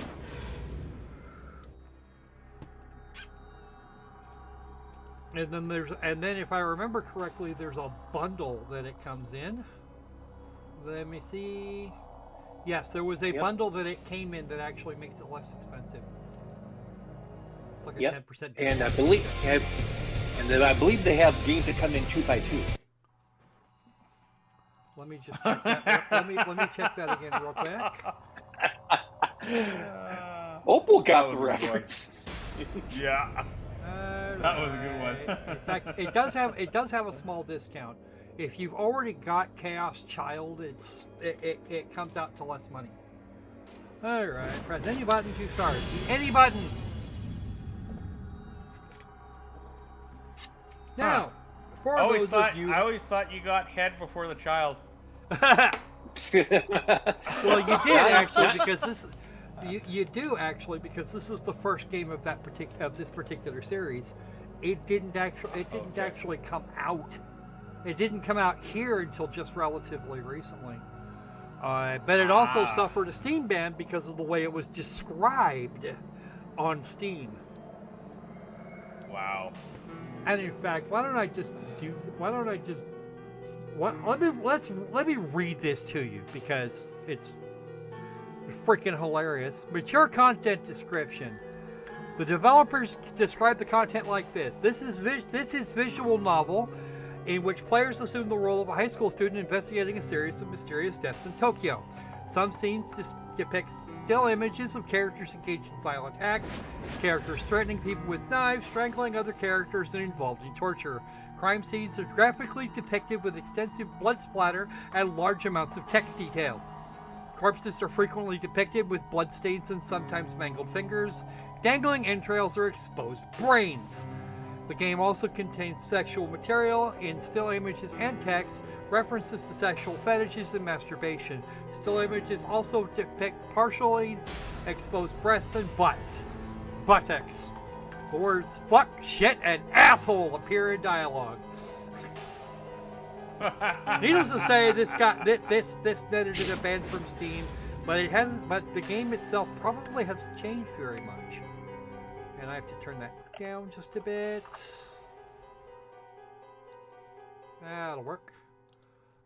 And then if I remember correctly, there's a bundle that it comes in. Let me see. Yes, there was a bundle that it came in that actually makes it less expensive. It's like a 10% discount. And I believe they have games that come in 2x2. Let me just check that. let me check that again real quick. Opal got the That was a good one. reference. Yeah. That was a good one. In fact, it does have a small discount. If you've already got Chaos Child, it comes out to less money. All right, press any button to start. Any button. Now, for I those of you, always thought you got head before the child. well, you did actually because this. You do actually because this is the first game of this particular series. It didn't actually come out. It didn't come out here until just relatively recently. But it also suffered a Steam ban because of the way it was described on Steam. Wow. And in fact, let me read this to you because it's freaking hilarious. Mature content description. The developers describe the content like this. This is visual novel in which players assume the role of a high school student investigating a series of mysterious deaths in Tokyo. Some scenes depict still images of characters engaged in violent acts, characters threatening people with knives, strangling other characters, and involved in torture. Crime scenes are graphically depicted with extensive blood splatter and large amounts of text detail. Corpses are frequently depicted with bloodstains and sometimes mangled fingers, dangling entrails, or exposed brains. The game also contains sexual material in still images and text, references to sexual fetishes and masturbation. Still images also depict partially exposed breasts and buttocks. The words fuck, shit, and asshole appear in dialogue. Needless to say, this netted it a ban from Steam, but it hasn't. But the game itself probably hasn't changed very much. And I have to turn that down just a bit. That'll work.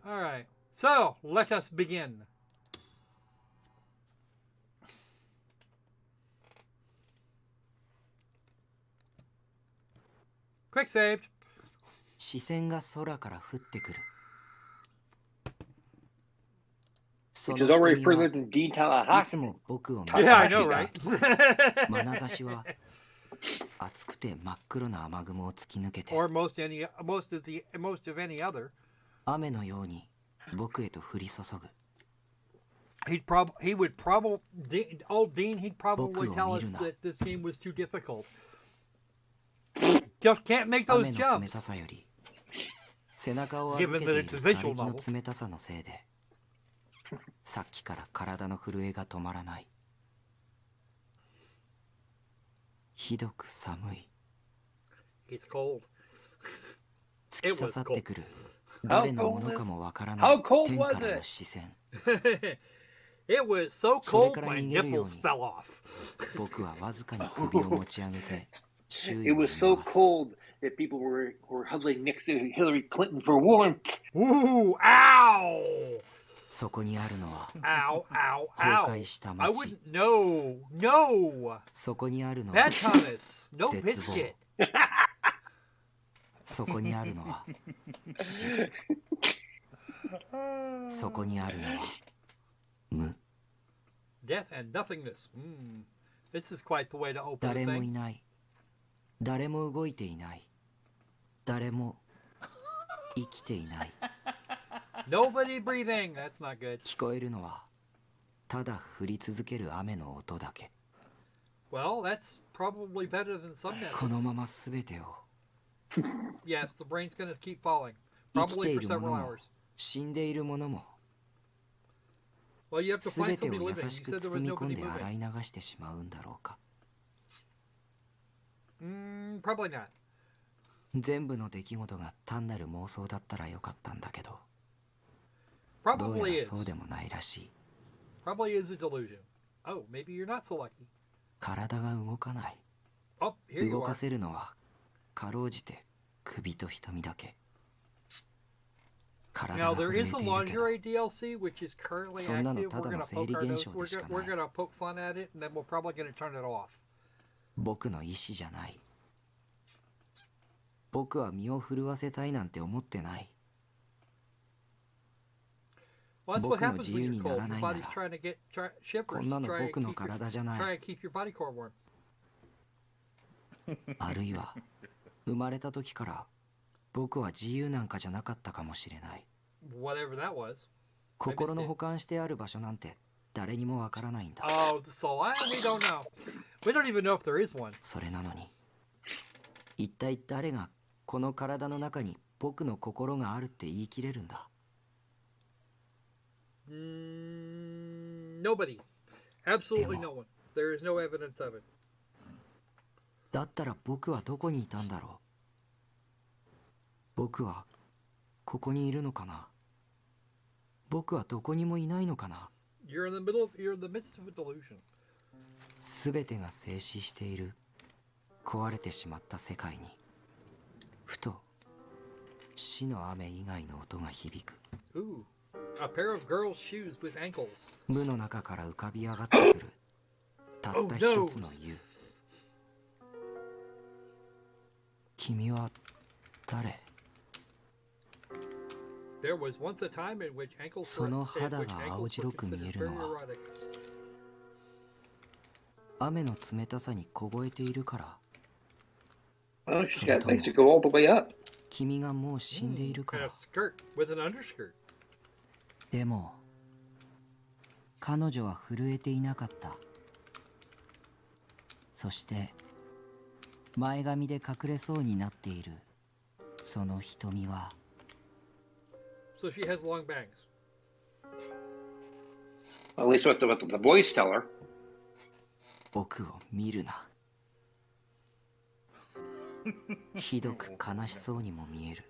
All right. So let us begin. Quick saved. 視線が空から降ってくる。 Which is already further than D い Tallahassee. つも僕を見 Yeah, I know, right? 眼差しは熱くて真っ黒な雨雲を突き抜けて or most of any other. 雨のように僕へと降り注ぐ。 He'd probably old Dean. He'd probably tell us that this game was too difficult. Just can't make those 雨の冷た jumps. さより背中を預けている瓦礫の冷たさのせいでさっきから体の震えが止まらない。ひどく寒い。 It's cold. 突き刺さってくる誰のものかもわからない How cold 天 was からの it? 視線。 It was so cold my nipples fell off. 僕はわずかに首を持ち上げて周 It 囲を見 was so ます。 cold that people were huddling next to Hillary Clinton for warmth. Ooh, ow! そこにあるのは Ow, ow, 崩 ow. 壊した I 街。 wouldn't. No. そこにあるのは Bad Thomas. No 絶 biscuit. 望。そこにあるのは死。そこにあるのは無。 Death and nothingness. This is quite the way to open the 誰もい thing. ない。誰も動いていない。誰も生きていない。 Nobody breathing. That's not good. 聞こえるのはただ降り続ける雨の音だけ。 Well, that's probably better than some この methods. まま全てを Yes, the brain's gonna keep falling. 生きて Probably い for るも several のも hours. 死んでいるものも Well, you have to 全 find てを somebody 優 living. You しく said there 包 was み込ん nobody で moving. 洗い流してしまうんだろうか。Probably not. 全部の出来事が単なる妄想だったらよかったんだけど、どうや Probably ら is. そうでもないらしい。 Probably is a delusion. Oh, maybe you're not so lucky. 体が動かない。 Oh, here you 動 are. かせるのはかろうじて首と瞳だけ。体 Now が there 震え is て a いるけど、 lingerie DLC which is currently そんなの active. ただ We're の gonna 生 poke 理 our 現 nose. 象でしか We're ない。 gonna poke fun at it, and then we're probably gonna turn it off. 僕の意思じゃない。僕は身を震わせたいなんて思ってない。 Well, that's what 僕の happens 自 when 由 you're にな cold. ら Your ないな body's ら、 trying to get こ shivers. んなの Try and 僕の keep 体じゃない。 try and keep your body core warm. あるいは生まれた時から僕は自由なんかじゃなかったかもしれない。 Whatever that was. 心の保管してある場所なんて誰にもわからないんだ。 Oh, so we don't know. We don't even know if there is one. それなのに、一体誰がこの体の中に僕の心があるって言い切れるんだ。 Nobody. Absolutely Demo. no one. There is no evidence of it. だったら僕はどこにいたんだろう。僕はここにいるのかな。僕はどこにもいないのかな。 You're in the midst of a delusion. すべてが静止している壊れてしまった世界に、ふと死の雨以外の音が響く。 Ooh. A pair of girls' shoes with ankles. 無の中から浮かび上がってくるたった一つの湯。君は誰？ There was once a time in which ankles そ were の in 肌 which が ankles 青 were 白く見え considered る very のは erotic. 雨の冷たさに凍えているから。 Oh, she's got legs to go all the way up. 君がもう死んでいるか And ら。 a skirt with an underskirt. でも彼女は震えていなかった。そして前髪で隠れそうになっているその瞳は So she has long bangs. At least what the voice tell her. 僕を見るな。ひどく悲しそうにも見える。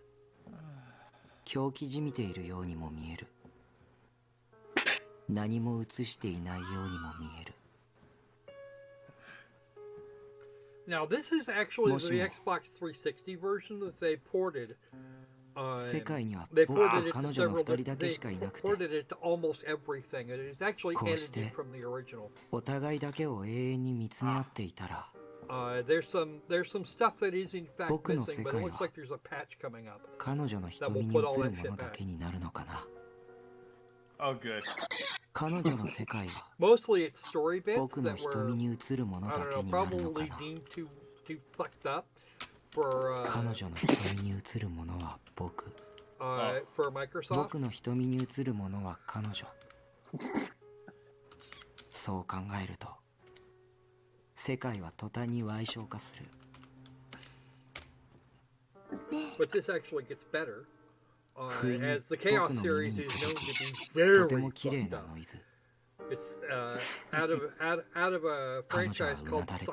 狂気じみているようにも見える。何も映していないようにも見える。 Now this is actually the Moshimo. Xbox 360 version that they ported. 世界には They 僕 ported と it 彼 to 女の several. 二人だけ They しかいなくて、 ported it to almost everything, and it's actually こうして edited from the original. お互いだけを永遠に見つめ合っていたら、 There's some stuff that is in fact 僕の missing, 世 but 界 it は は looks like there's a patch coming up. 彼女の瞳に映るものだけになるのかな。 Oh, good. 彼女の世界は Mostly it's story bits 僕の that 瞳 were, に映るもの I だ don't け know, になるのか probably な。 deemed too fucked up for 彼女の瞳に映るものは僕。 for Microsoft. 僕の瞳に映るものは彼女。そう考えると、世界は途端に矮小化する。 But this actually gets better. 不意に As the 僕 Chaos の耳 series に is 届 known き、 to be とて very も綺麗 fucked な up. ノイズ。 It's out of a franchise called 彼女はうなだれて、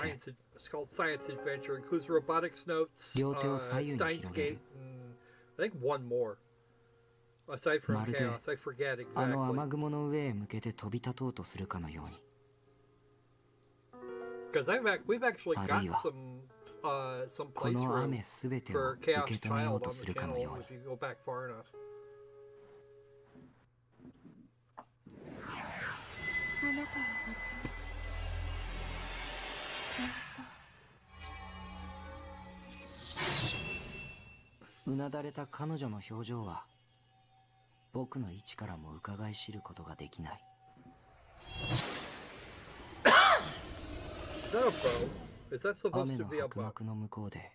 it's called Science Adventure. Includes Robotics Notes, 両手を左右に広げ Steins る。 Gate, I think one more. Aside from まるで Chaos, I forget あの exactly. 雨雲の上へ向けて飛び立とうとするかのように。 Because we've actually あ got るいは some この playthrough 雨すべてを for 受 Chaos け止めよ Child うと on す the るかの channel ように。 if you go back far enough. あなたは別にうなだれた彼女の表情は僕の位置からも伺い知ることができない。 Is that a bow? Is that supposed 雨 to の be a 白 bow? 幕の向こうで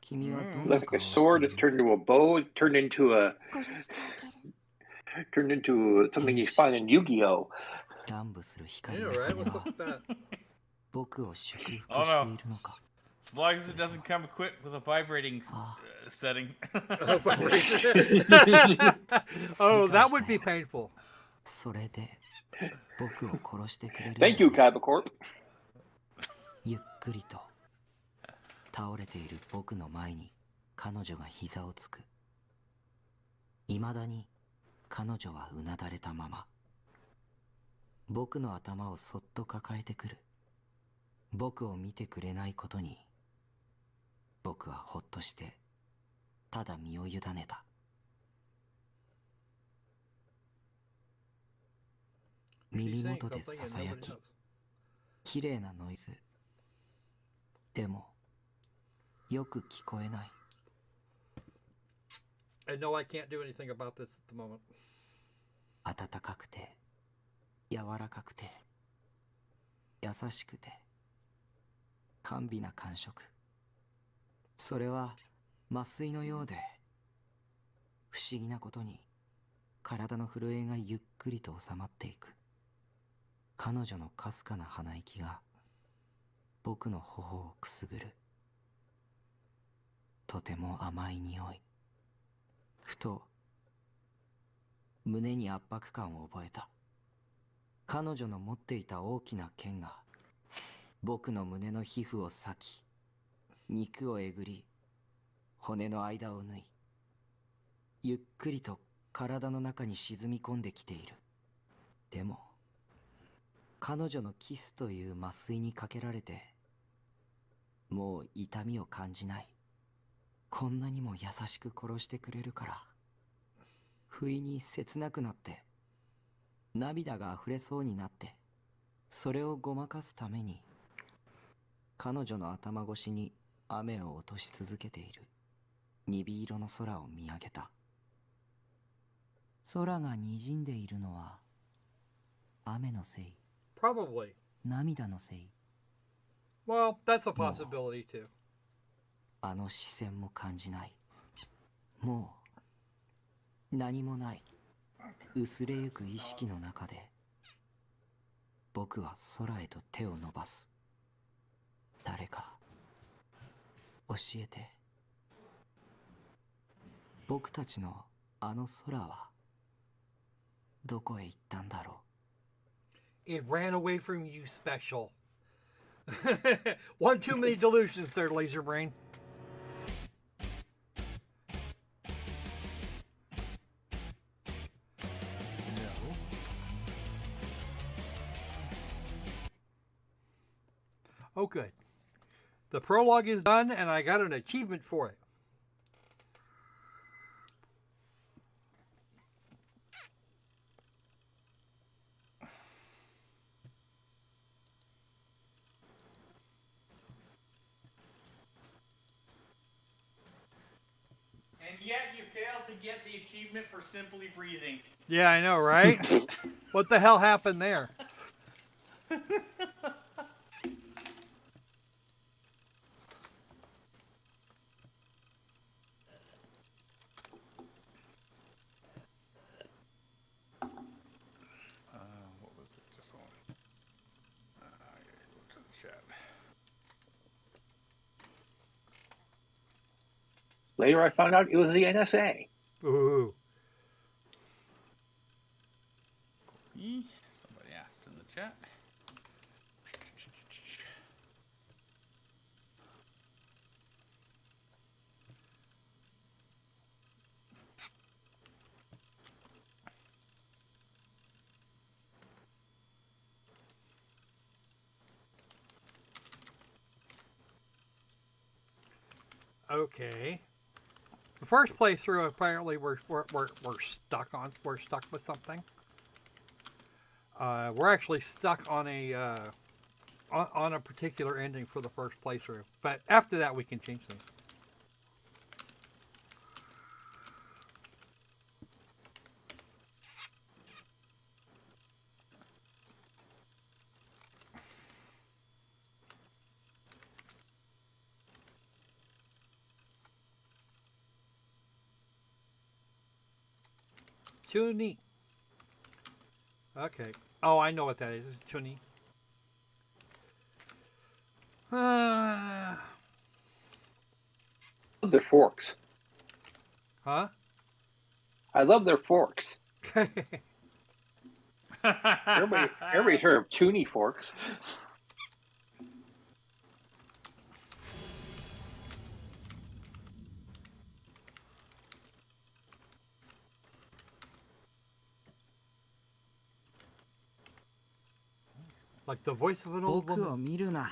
君はどん Looks な like 顔 a を sword し is ている？ turned into a bow, turned into something you find in Yu-Gi-Oh! 乱舞する光 Yeah, の right? 羽 What's は up with that? 僕を祝福しているのか。 As long as it doesn't come equipped with a vibrating setting. Oh, that would be painful. それで僕を殺してくれるんだ。 Thank you, Kabacorp. ゆっくりと倒れている僕の前に彼女が膝をつく。いまだに彼女はうなだれたまま。僕の頭をそっと抱えてくる。僕を見てくれないことに、僕はほっとして、ただ身を委ねた。耳元でささやき、きれいなノイズ。でも、よく聞こえない。I know I can't do anything about this at the moment. 暖かくて、柔らかくて、優しくて、甘美な感触。それは麻酔のようで、不思議なことに体の震えがゆっくりと収まっていく。彼女のかすかな鼻息が僕の頬をくすぐる。とても甘い匂い。ふと胸に圧迫感を覚えた。彼女の持っていた大きな剣が僕の胸の皮膚を裂き、肉をえぐり、骨の間を縫い、ゆっくりと体の中に沈み込んできている。でも彼女のキスという麻酔にかけられて、もう痛みを感じない。こんなにも優しく殺してくれるから、不意に切なくなって、涙が溢れそうになって、それをごまかすために、彼女の頭越しに雨を落とし続けている鈍色の空を見上げた。空が滲んでいるのは、雨のせい、Probably. 涙のせい。Well, that's a possibility too. あの視線も感じない。もう何もない。薄れゆく意識の中で、僕は空へと手を伸ばす。誰か教えて。僕たちのあの空はどこへ行ったんだろう。 It ran away from you, special. One too many delusions there, Laser Brain. Oh, good. The prologue is done, and I got an achievement for it. And yet you failed to get the achievement for simply breathing. Yeah, I know, right? What the hell happened there? What was it? Just one. I gotta go to the chat. Later, I found out it was the NSA. Ooh. Somebody asked in the chat. Okay. The first playthrough, apparently we're stuck with something. We're actually stuck on a particular ending for the first playthrough, but after that we can change things. Too neat. Okay. Oh, I know what that is. It's too neat. Love their forks. Huh? I love their forks. Everybody's heard of Toonie forks. Like the voice of an old 僕を woman. 見るな。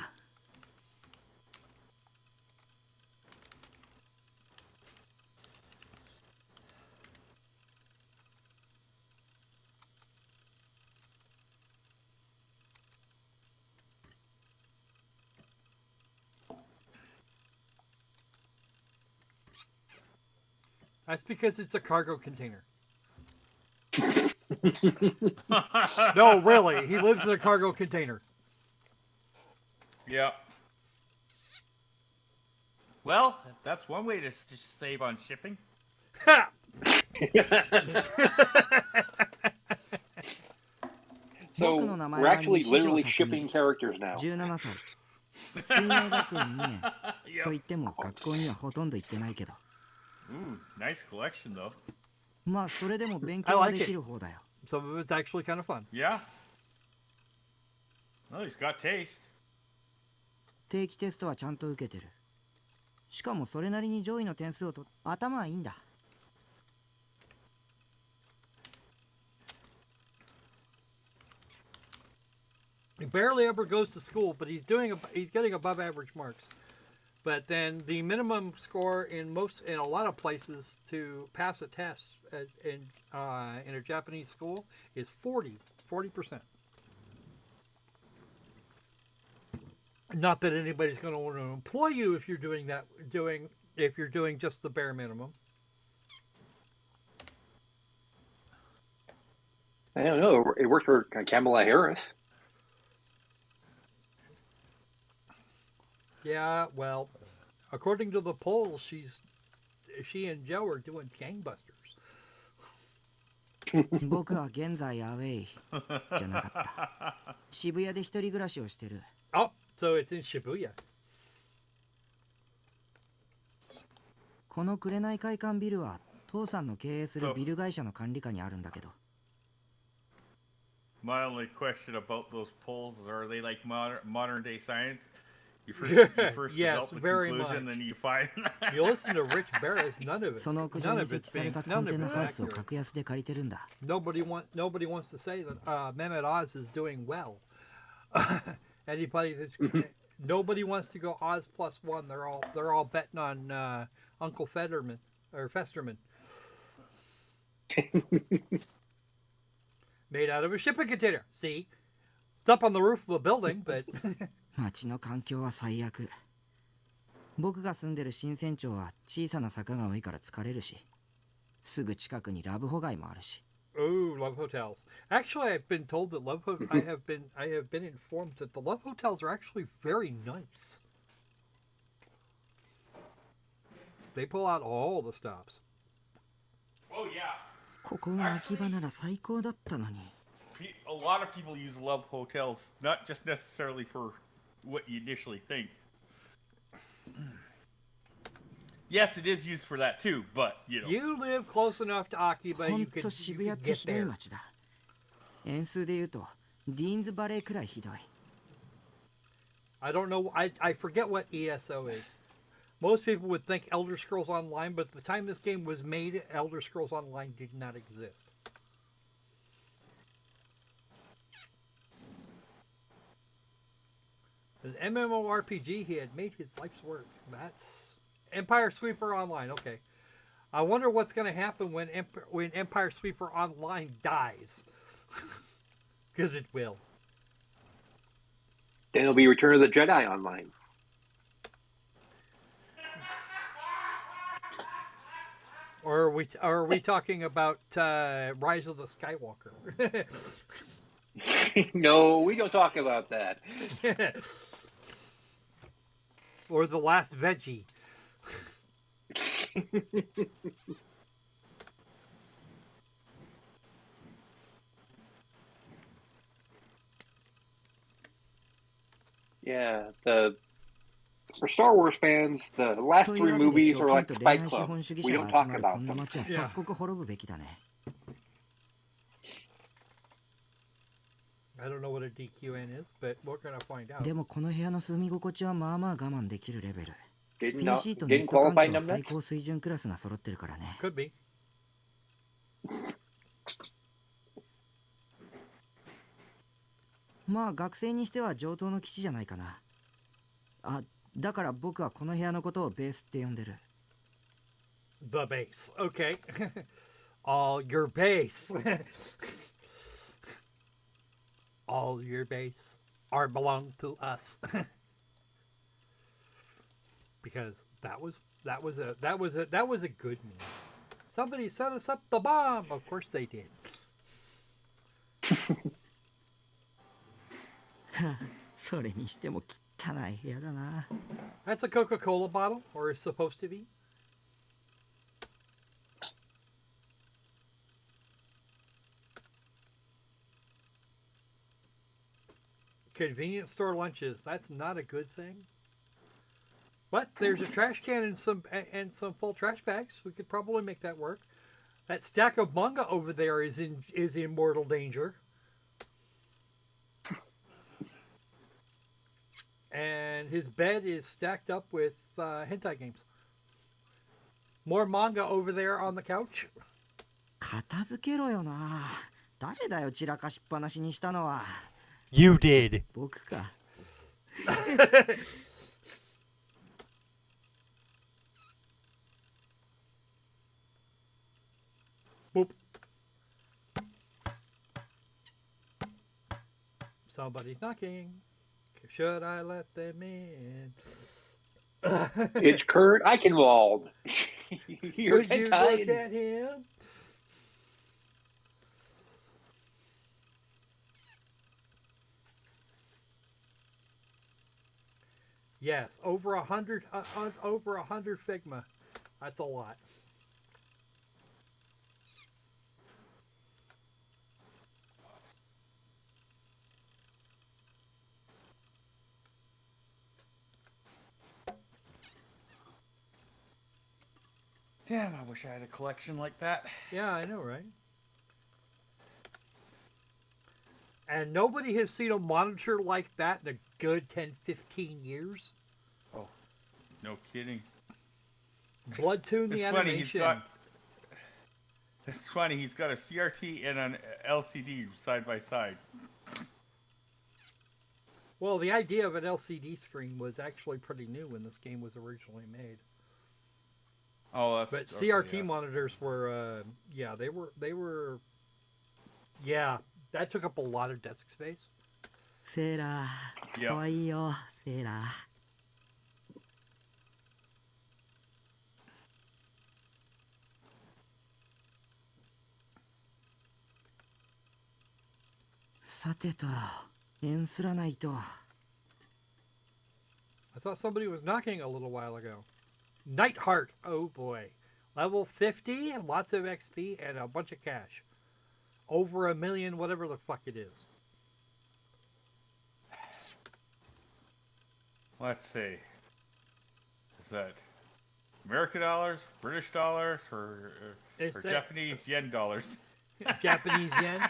That's because it's a cargo container. No, really, he lives in a cargo container. Yeah. Well, that's one way to save on shipping. Ha! So 僕の名前 we're は actually 西条 literally 拓 shipping 実 characters now. 17歳。水明学園2年 Yep. と言っても学校にはほとんど行ってないけど、 Ooh, nice collection though. まあそれでも勉強はできる方だよ。 Some of it's actually kind of fun. Yeah. Well, he's got taste. 定期テストはちゃんと受けてる。しかもそれなりに上位の点数をと頭はいいんだ。 He barely ever goes to school, but he's getting above average marks. But then the minimum score in a lot of places to pass a test in a Japanese school is 40%. Not that anybody's going to want to employ you if you're doing just the bare minimum. I don't know. It worked for Kamala Harris. Yeah, well, according to the polls, she and Joe are doing gangbusters. 僕は現在アウェイじゃなかった。渋谷で一人暮らしをしてる。 Oh, so it's in Shibuya. この紅会館ビルは父さんの経営するビル会社の管理下にあるんだけど。 My only question about those polls is, are they like modern day science? You first Yes, develop the very conclusion, much. then you find. You listen to Rich Barris, none of it. その屋上 None に of 設 it's 置され being, たコ none ンテ of ナ it's ハウスを accurate. 格安で借りてるんだ。 Nobody wants to say that Mehmet Oz is doing well. Anybody that's nobody wants to go Oz +1. They're all betting on Uncle Fetterman or Festerman. Made out of a shipping container. See, it's up on the roof of a building, but 街の環境は最悪。僕が住んでる新船長は小さな坂が多いから疲れるし、すぐ近くにラブホ街もあるし。 ooh, love hotels. Actually, I've been told that I have been informed that the love hotels are actually very nice. They pull out all the stops. Oh yeah. ここが秋葉なら最高だったのに。 A lot of people use love hotels, not just necessarily for what you initially think. Yes, it is used for that too, but you know. You live close enough to Akiba, ほ you んと could 渋谷って get ひどい there. 街だ。円数で言うとディーンズバレーくらいひどい。 I don't know. I forget what ESO is. Most people would think Elder Scrolls Online, but at the time this game was made, Elder Scrolls Online did not exist. An MMORPG, he had made his life's work. That's Empire Sweeper Online. Okay, I wonder what's going to happen when Empire Sweeper Online dies, because it will. Then it'll be Return of the Jedi online. Or are we talking about Rise of the Skywalker? No, we don't talk about that. Or the last veggie? Yeah, for Star Wars fans, the last とい three うわけで movies ド are キン like と恋 Fight 愛資 Club. 本主義 We 者 don't が talk 集まるこ about んな them. 街は即刻滅ぶべきだね。 I don't know what a DQN is, but we're gonna find out. でもこの部屋の住み心地はまあまあ我慢できるレベル。 Didn't PC とネ didn't ット環 qualify 境は numbnets? 最高水準クラスが揃ってるからね。 Could be. まあ学生にしては上等の基地じゃないかな。あ、だから僕はこの部屋のことをベースって呼んでる。The base. Okay. All your base. All your base are belong to us. Because that was a good move. Somebody set us up the bomb. Of course they did. それにしても汚い部屋だな。 That's a Coca-Cola bottle, or is supposed to be. Convenience store lunches. That's not a good thing. But there's a trash can and some full trash bags. We could probably make that work. That stack of manga over there is in mortal danger. And his bed is stacked up with hentai games. More manga over there on the couch. 片付けろよな。誰だよ散らかしっぱなしにしたのは。 You did. 僕か。 Boop. Somebody's knocking. Should I let them in? It's Kurt Eichenwald. You're Would you hentai look at him? Yes, over 100 Figma. That's a lot. Damn, I wish I had a collection like that. Yeah, I know, right? And nobody has seen a monitor like that in a good 10, 15 years. Oh, no kidding. Bloodtune the animation. It's funny, he's got a CRT and an LCD side by side. Well, the idea of an LCD screen was actually pretty new when this game was originally made. Oh, that's But okay, CRT yeah. monitors were, that took up a lot of desk space. セーラー、 Yeah. かわいいよ、セーラー。さてと、縁すらないと。 I thought somebody was knocking a little while ago. Nightheart, oh boy. Level 50 and lots of XP and a bunch of cash. Over 1 million, whatever the fuck it is. Let's see. Is that American dollars, British dollars, or It's Japanese yen dollars? Japanese yen.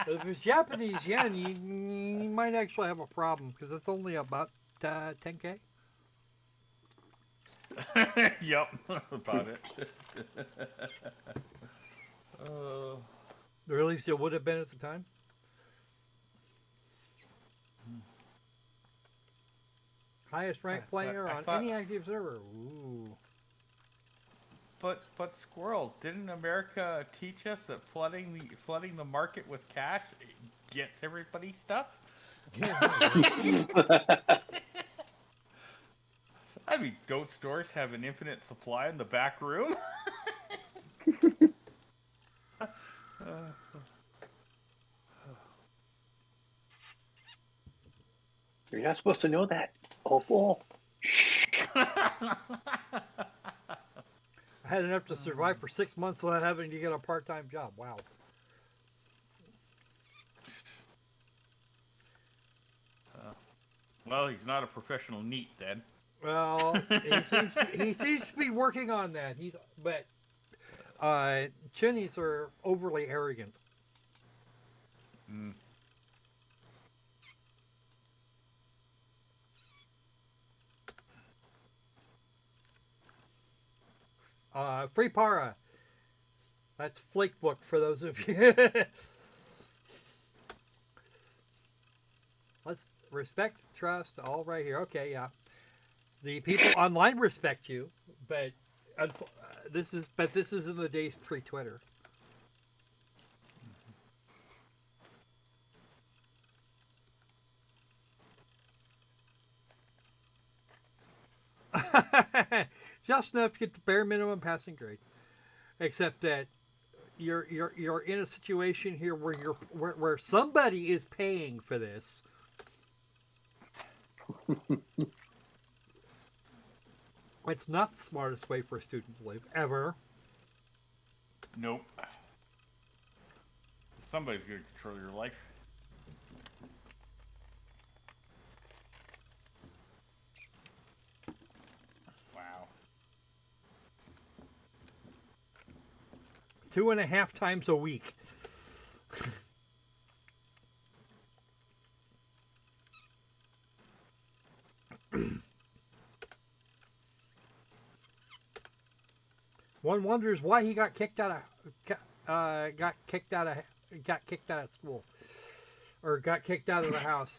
If it's Japanese yen, you might actually have a problem because it's only about 10K. Yep, about it. Or at least it would have been at the time. Highest ranked player I on thought- any active server. Ooh. But Skwerl, didn't America teach us that flooding the market with cash gets everybody stuff? I mean, don't stores have an infinite supply in the back room? You're not supposed to know that. Opal. I had enough to survive for 6 months without having to get a part-time job. Wow. Well, he's not a professional neat then. Well, he seems to be working on that. But Chinnies are overly arrogant. Mm. Free para. That's Flake Book for those of you. Let's respect, trust, all right here. Okay, yeah. The people online respect you, but this is in the days pre-Twitter. Just enough to get the bare minimum passing grade. Except that you're in a situation here where somebody is paying for this. It's not the smartest way for a student to live ever. Nope. Somebody's gonna control your life. Wow. 2.5 times a week. One wonders why he got kicked out of school, or got kicked out of the house.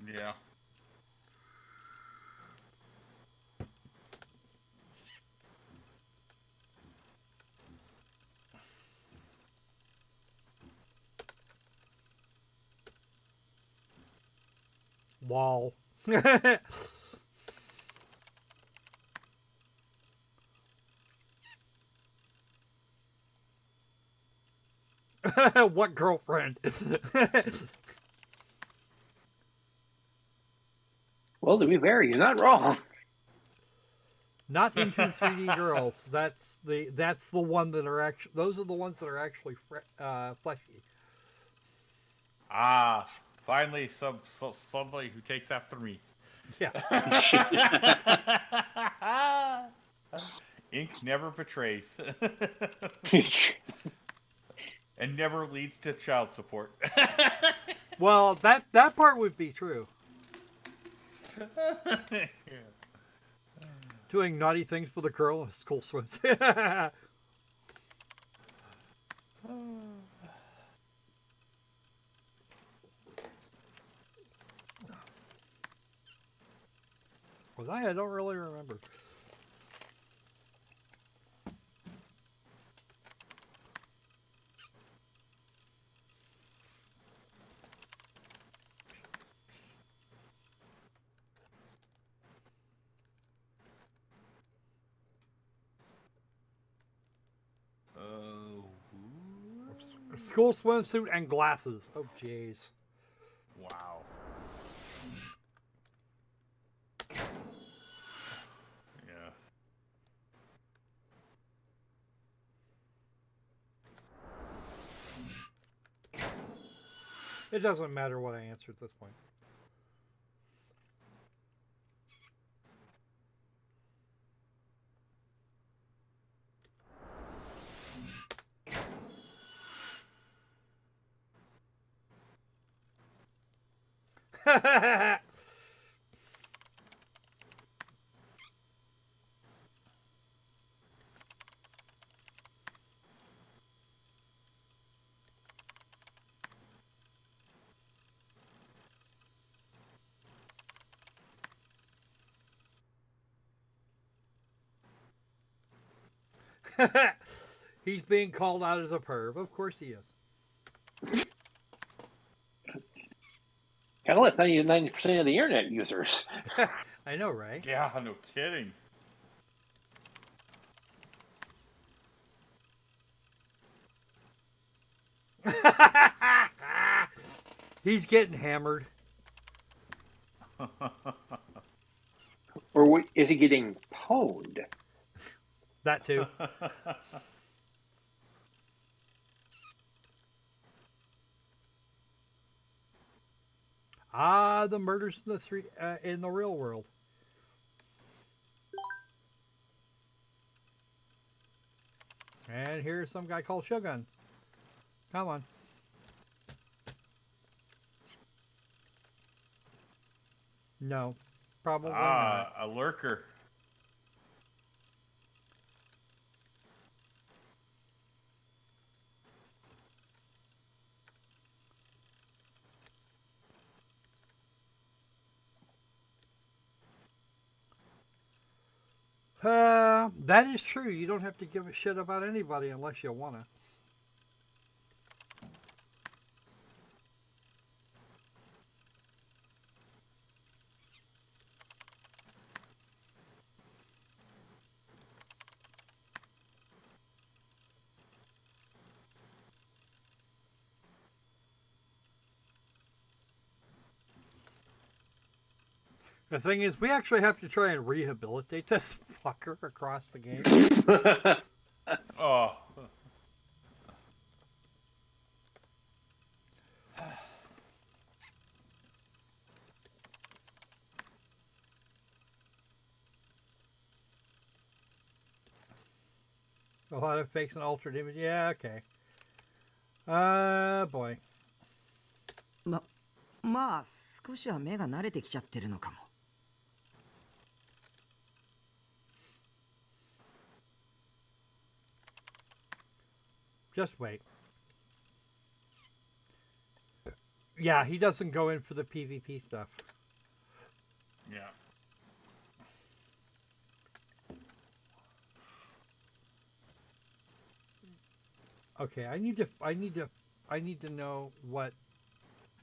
Yeah. Lol. What girlfriend? Well, to be fair, he's not wrong. Not into 3D girls. That's the one that are actually. Those are the ones that are actually fleshy. Ah, finally, somebody who takes after me. Yeah. Ink never betrays. And never leads to child support. Well, that part would be true. Doing naughty things for the girl in a school swimsuit. Was I? I don't really remember. School swimsuit and glasses. Oh, jeez. Wow. Yeah. It doesn't matter what I answer at this point. He's being called out as a perv. Of course he is. Kind of like 90% of the internet users. I know, right? Yeah, no kidding. He's getting hammered. Or is he getting pwned? That too. Ah, the murders in the real world. And here's some guy called Shogun. Come on. No, probably not. A lurker. That is true. You don't have to give a shit about anybody unless you wanna. The thing is, we actually have to try and rehabilitate this fucker across the game. Oh. A lot of fakes and altered image. Yeah, okay. Boy. まあ少しは目が慣れてきちゃってるのかも。Just wait. Yeah, he doesn't go in for the PvP stuff. Yeah. Okay, I need to know what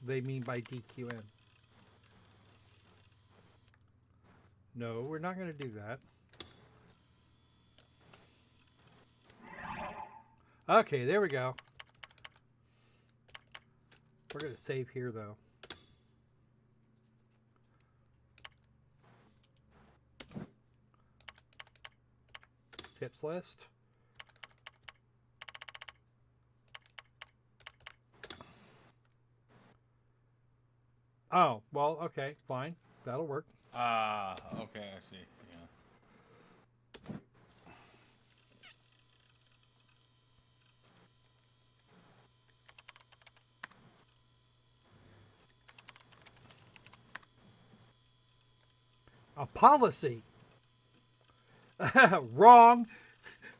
they mean by DQN. No, we're not going to do that. Okay, there we go. We're going to save here, though. Tips list. Oh, well, okay, fine. That'll work. Okay, I see. Yeah. A policy. Wrong.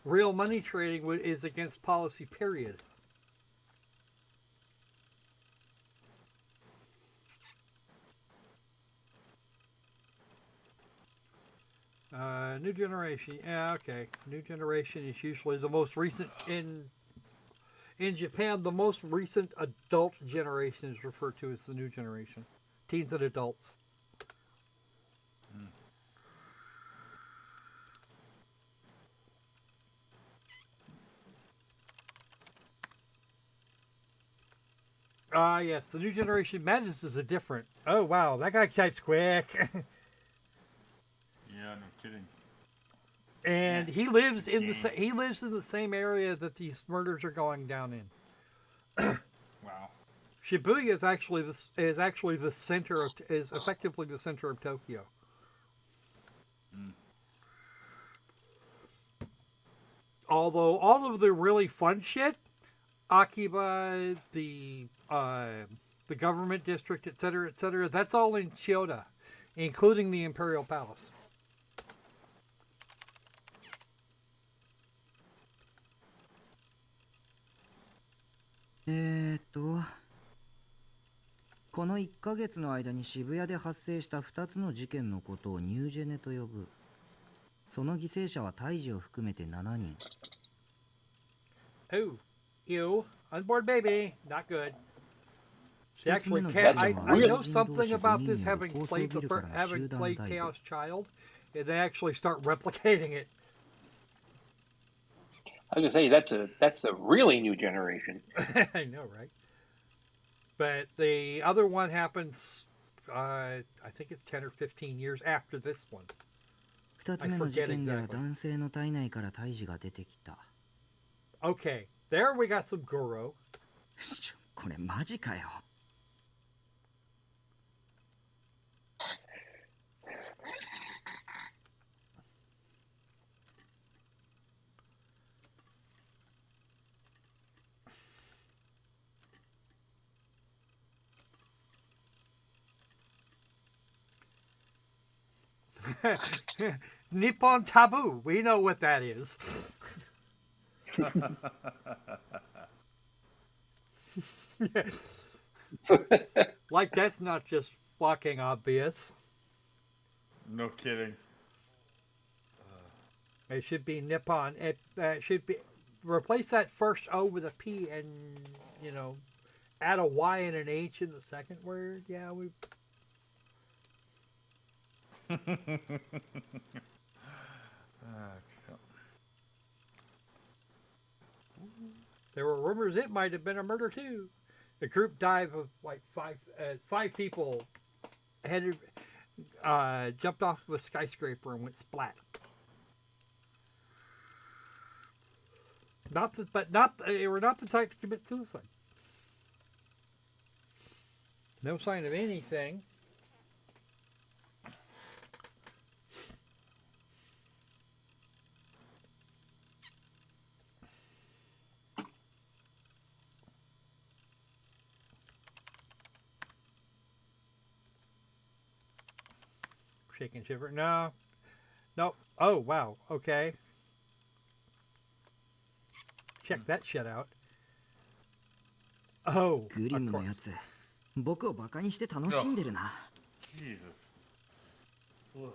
Real money trading is against policy, period. New generation. Yeah, okay. New generation is usually the most recent in Japan. The most recent adult generation is referred to as the new generation. Teens and adults. Yes, the new generation madness is a different. Oh wow, that guy types quick. Yeah, no kidding. And he lives in the same area that these murders are going down in. Wow. Shibuya is actually the center of is effectively the center of Tokyo. Although all of the really fun shit, Akiba, the government district, etc., that's all in Chiyoda, including the Imperial Palace.「この1ヶ月の間に渋谷で発生した2つの事件のことをニュージェネと呼ぶ。その犠牲者は胎児を含めて7人。Oh, ew, unborn baby, not good. They 1つ目 actually の事 can't. 件 I は know 人同 something 士 about 5 this 人による having 高層 played ビルからの集 having 団 played 逮捕。 Chaos Child, and they actually start replicating it. I was gonna say that's a really new generation. I know, right? But the other one happens, I think it's 10 or 15 years after this one. 2つ目の事件では男性の体内から胎児が出てきた。Okay, there we got some Goro. これマジかよ。Nippon taboo. We know what that is. Like that's not just fucking obvious. No kidding. It should be Nippon. It should be replace that first O with a P and add a Y and an H in the second word. Yeah, we. There were rumors it might have been a murder too. A group dive of like five people headed jumped off of a skyscraper and went splat. They were not the type to commit suicide. No sign of anything. Shake and shiver. No. Nope. Oh, wow. Okay. Check that shit out. Oh, グリ of ムの course. やつ僕をバカにして楽しんでるな Jesus. Ugh.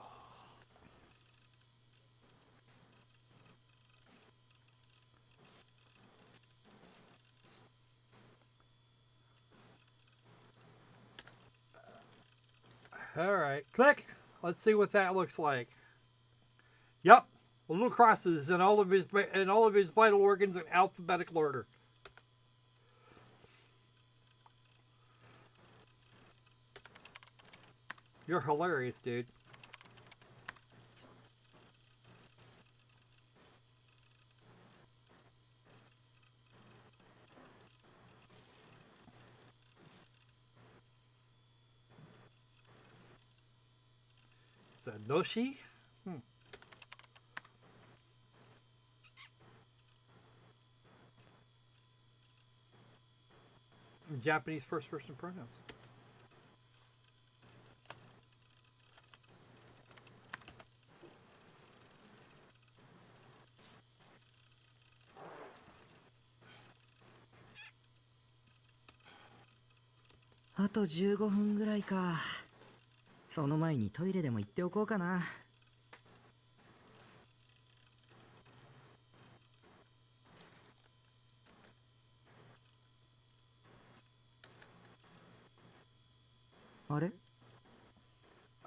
All right, click. Let's see what that looks like. Yep, little crosses in all of his vital organs in alphabetical order. You're hilarious, dude. Sanoshi? Japanese first-person pronouns.あと15分ぐらいかその前にトイレでも行っておこうかなあれ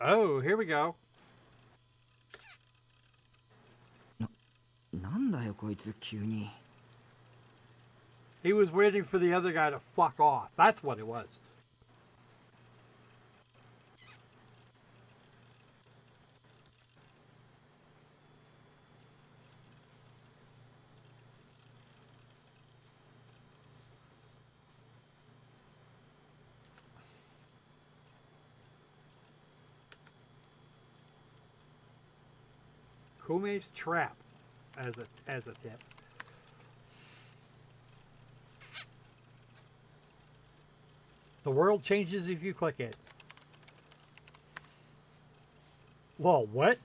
Oh, here we go. なんだよこいつ急に He was waiting for the other guy to fuck off. That's what it was. Kume's trap as a tip. The world changes if you click it. Whoa, what?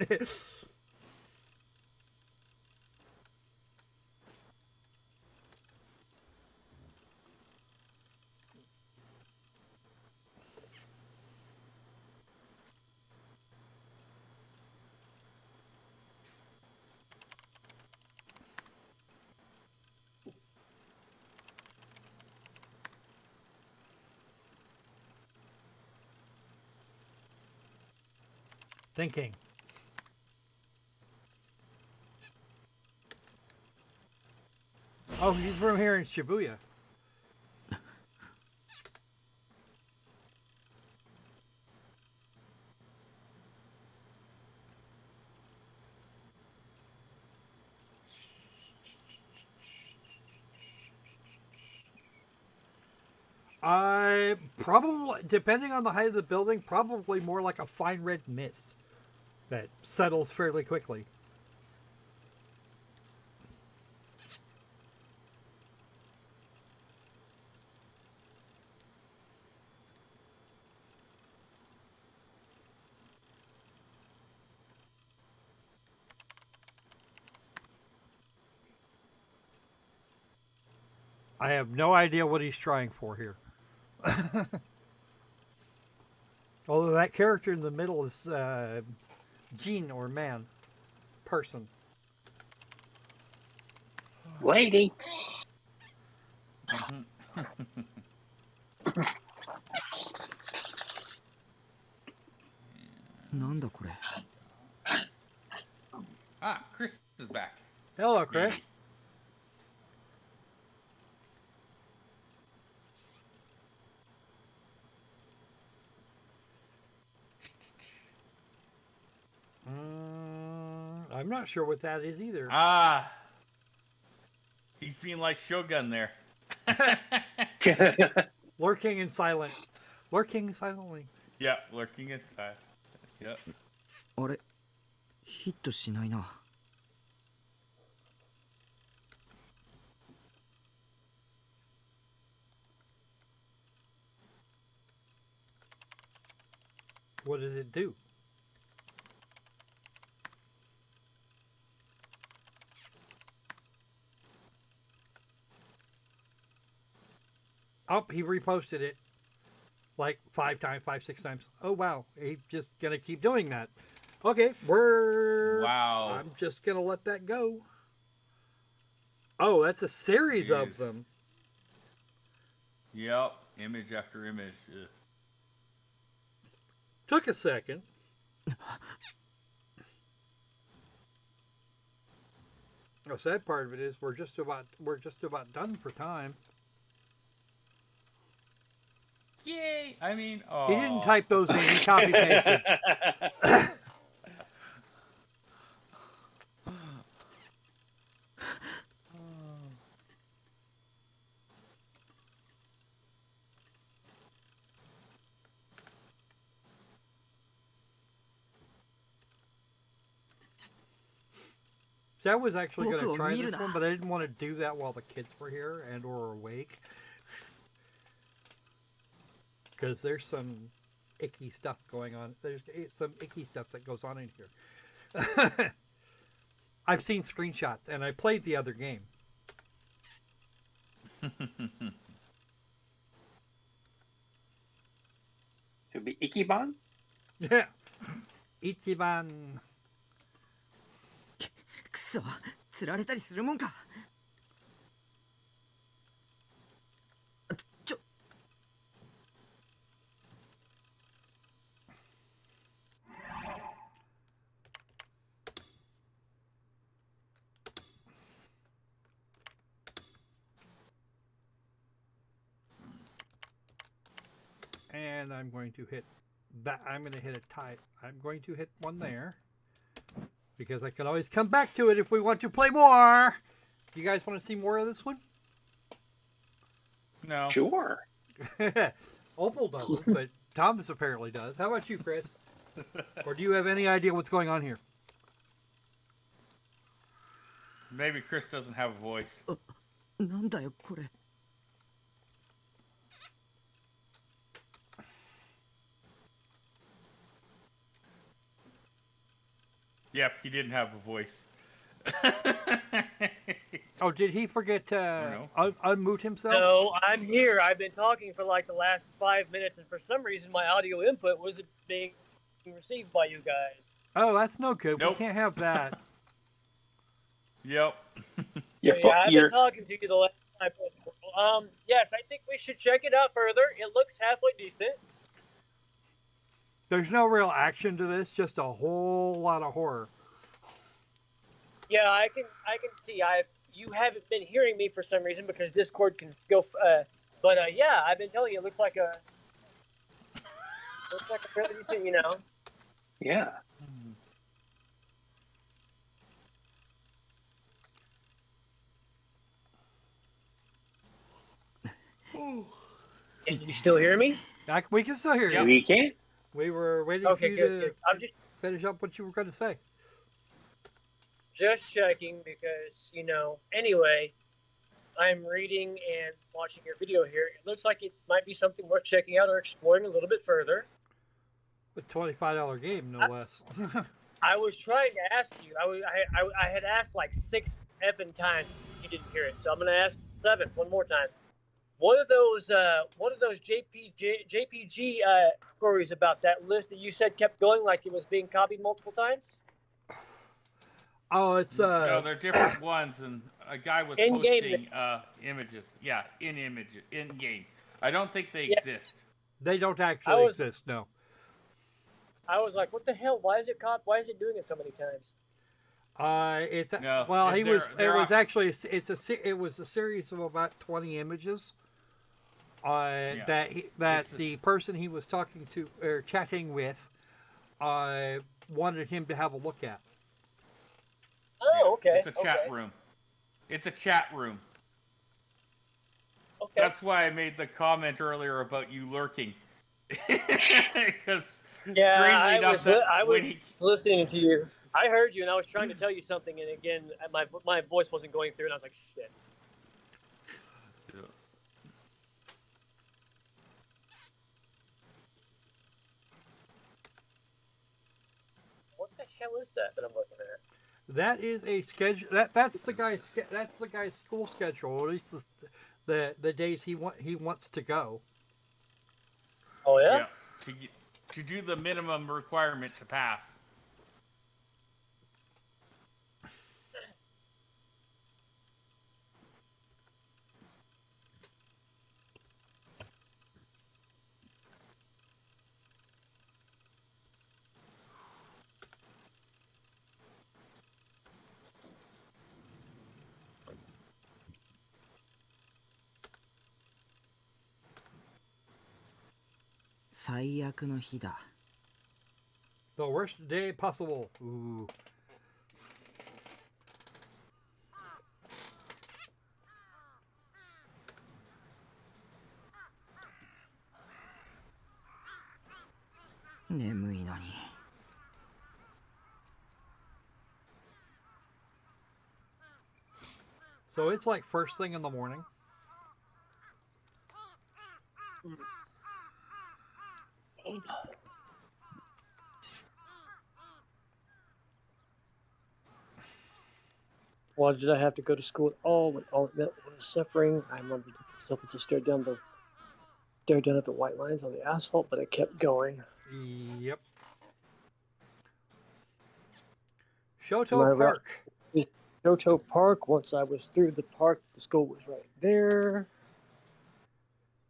Thinking. Oh, he's from here in Shibuya. I probably, depending on the height of the building, probably more like a fine red mist that settles fairly quickly. I have no idea what he's trying for here. Although that character in the middle is Jin or man, person. Lady. Ah, Chris is back. Hello, Chris. I'm not sure what that is either. Ah, he's being like Shogun there. Lurking and silent. Lurking silently. Yeah, lurking inside. Yep. あれヒットしないな。 What does it do? Oh, he reposted it like 5 times, 6 times. Oh, wow. He's just going to keep doing that. Okay, Wow. I'm just going to let that go. Oh, that's a series of Jeez. them. Yep. Image after image. Ugh. Took a second. The sad part of it is we're just about done for time. Yay! I mean, oh. He didn't type those in. He copy pasted. See, I was actually going to try this one, but I didn't want to do that while the kids were here and or awake. Because there's some icky stuff going on. There's some icky stuff that goes on in here. I've seen screenshots, and I played the other game. It would be Ichiban? Yeah. Ichiban. くそ、釣られたりするもんか。ちょ。 And I'm going to hit that. I'm going to hit a type. I'm going to hit one there. Because I can always come back to it if we want to play more. You guys want to see more of this one? No. Sure. Opal doesn't, but Thomas apparently does. How about you, Chris? Or do you have any idea what's going on here? Maybe Chris doesn't have a voice. なんだよこれ。 Yep, he didn't have a voice. Oh, did he forget to unmute himself? No, I'm here. I've been talking for like the last 5 minutes, and for some reason my audio input wasn't being received by you guys. Oh, that's no good. Nope. We can't have that. Yep. So, yeah, I've been talking to you the last time. Yes, I think we should check it out further. It looks halfway decent. There's no real action to this, just a whole lot of horror. Yeah, I can see. You haven't been hearing me for some reason because Discord can go. But yeah, I've been telling you, it looks like a fairly decent, you know. Yeah. Can you still hear me? We can still hear you. We can. We were waiting Okay, for you good, to good. I'm just finish up what you were going to say. checking because, you know, anyway, I'm reading and watching your video here. It looks like it might be something worth checking out or exploring a little bit further. A $25 game, no less. I was trying to ask you. I had asked like 6 effing times. You didn't hear it, so I'm going to ask 7 one more time. One of those JPG queries about that list that you said kept going like it was being copied multiple times? Oh, it's No, they're different ones, and a guy was In-game. posting images. Yeah, in game. I don't think they Yeah. exist. they don't actually exist. No. I was like, what the hell? Why is it doing it so many times? It's No, well, he was. they're It was off- actually. It was a series of about 20 images. That the person he was talking to or chatting with, wanted him to have a look at. Oh, okay. It's a chat room. It's a chat room. Okay. That's why I made the comment earlier about you lurking. Because Yeah, strangely enough, I was when he listening to you. I heard you, and I was trying to tell you something, and again, my voice wasn't going through, and I was like, shit. What the hell is that I'm looking at? That is a schedule. That's the guy's. That's the guy's school schedule. Or at least the days he wants to go. Oh yeah. to do the minimum requirement to pass.最悪の日だ。 The worst day possible. Ooh.「眠いのに」 So it's like first thing in the morning. Why did I have to go to school at all when all it meant was suffering? I remember myself to stare down at the white lines on the asphalt, but I kept going. Yep. Shoto Park. Shoto Park. Once I was through the park, the school was right there.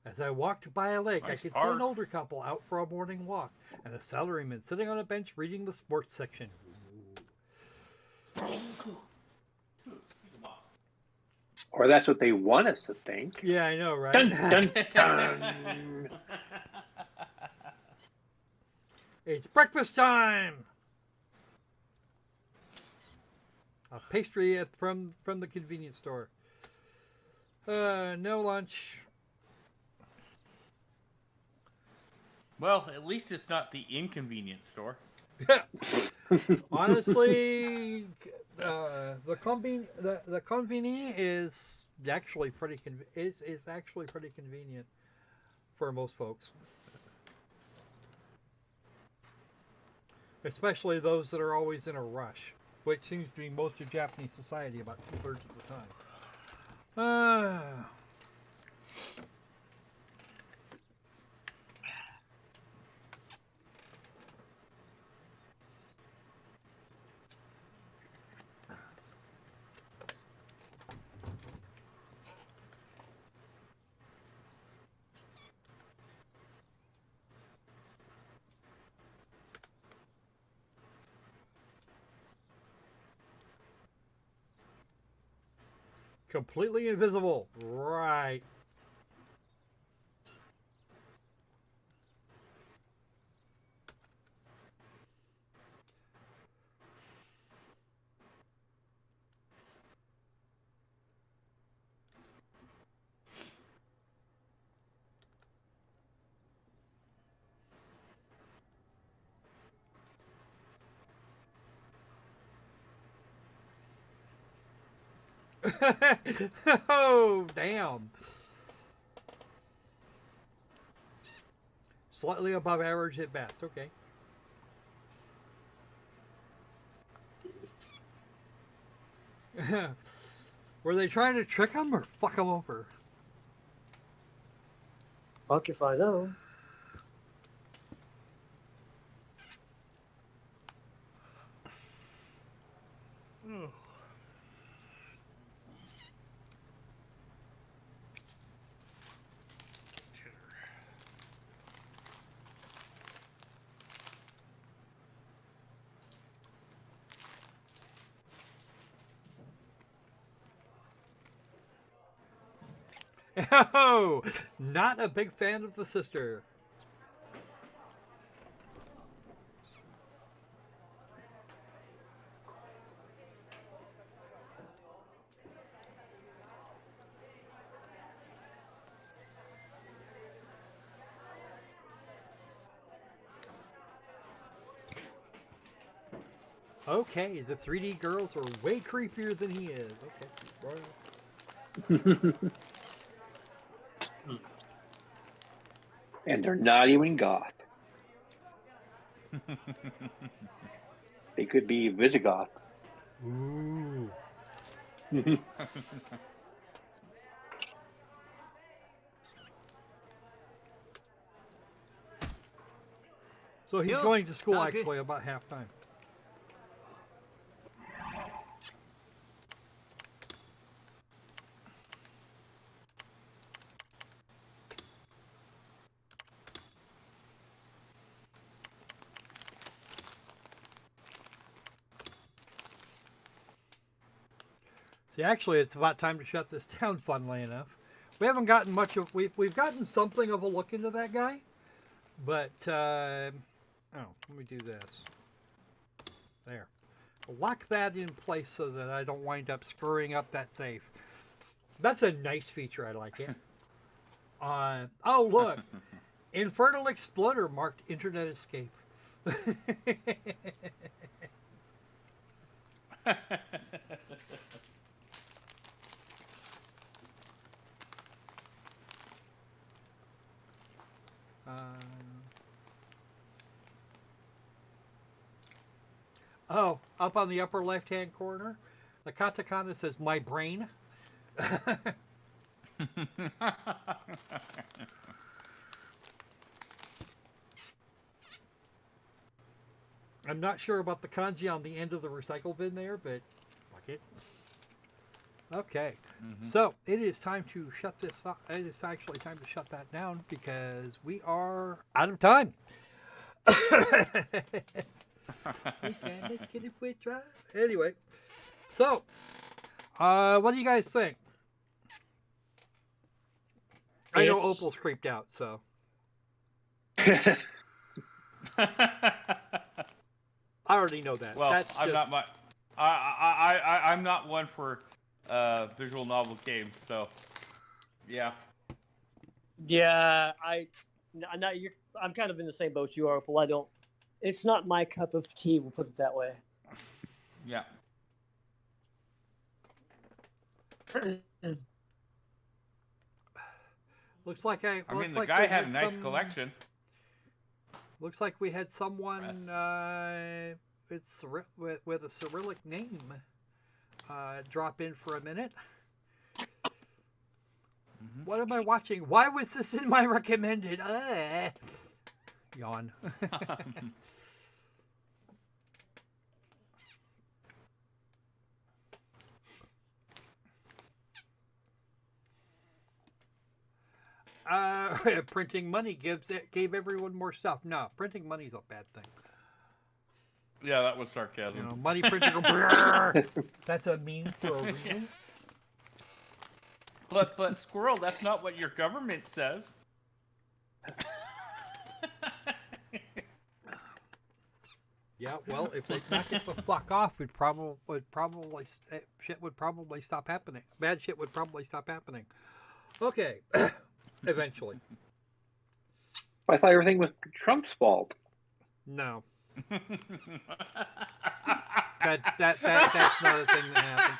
As I walked by a lake, I Nice could see park. an older couple out for a morning walk, and a salaryman sitting on a bench reading the sports section. Or that's what they want us to think. Yeah, I know, right? Dun, dun, dun. It's breakfast time. A pastry from the convenience store. No lunch. Well, at least it's not the inconvenience store. Honestly, the conveni is actually pretty is actually pretty convenient for most folks, especially those that are always in a rush, which seems to be most of Japanese society about 2/3 of the time. Completely invisible, right? Oh, damn. Slightly above average at best. Okay. Were they trying to trick him or fuck him over? Fuck if I know. Oh, not a big fan of the sister. Okay, the 3D girls are way creepier than he is. Okay. And they're not even goth. They could be Visigoth. Ooh. So he's Yo, going to school okay. actually about halftime. See, actually, it's about time to shut this down. Funnily enough, we haven't gotten much of. We've gotten something of a look into that guy, but oh, let me do this. There, lock that in place so that I don't wind up screwing up that safe. That's a nice feature. I like it. Oh look, Infernal Exploder marked Internet Escape. Oh, up on the upper left-hand corner, the katakana says "my brain." I'm not sure about the kanji on the end of the recycle bin there, but fuck it. Okay, so it is time to shut this off. It is actually time to shut that down because we are out of time. We can make it if we try. Anyway, so what do you guys think? I know Opal's creeped out, so. I already know that. Well, That's I'm just- not I'm not one for visual novel games, so yeah. Yeah, I'm kind of in the same boat you are, Opal. I don't. It's not my cup of tea. We'll put it that way. Yeah. Looks like I mean, looks the like guy we had a nice some- collection. Looks like we had someone Yes. with a Cyrillic name drop in for a minute. What am I watching? Why was this in my recommended? Yawn. Printing money gave everyone more stuff. No, printing money's a bad thing. Yeah, that was sarcasm. You know, money printing. That's a meme for a reason. But Skwerl, that's not what your government says. Yeah, well, if they knock it the fuck off, shit would probably stop happening. Bad shit would probably stop happening. Okay, eventually. I thought everything was Trump's fault. No, that's not a thing that happened.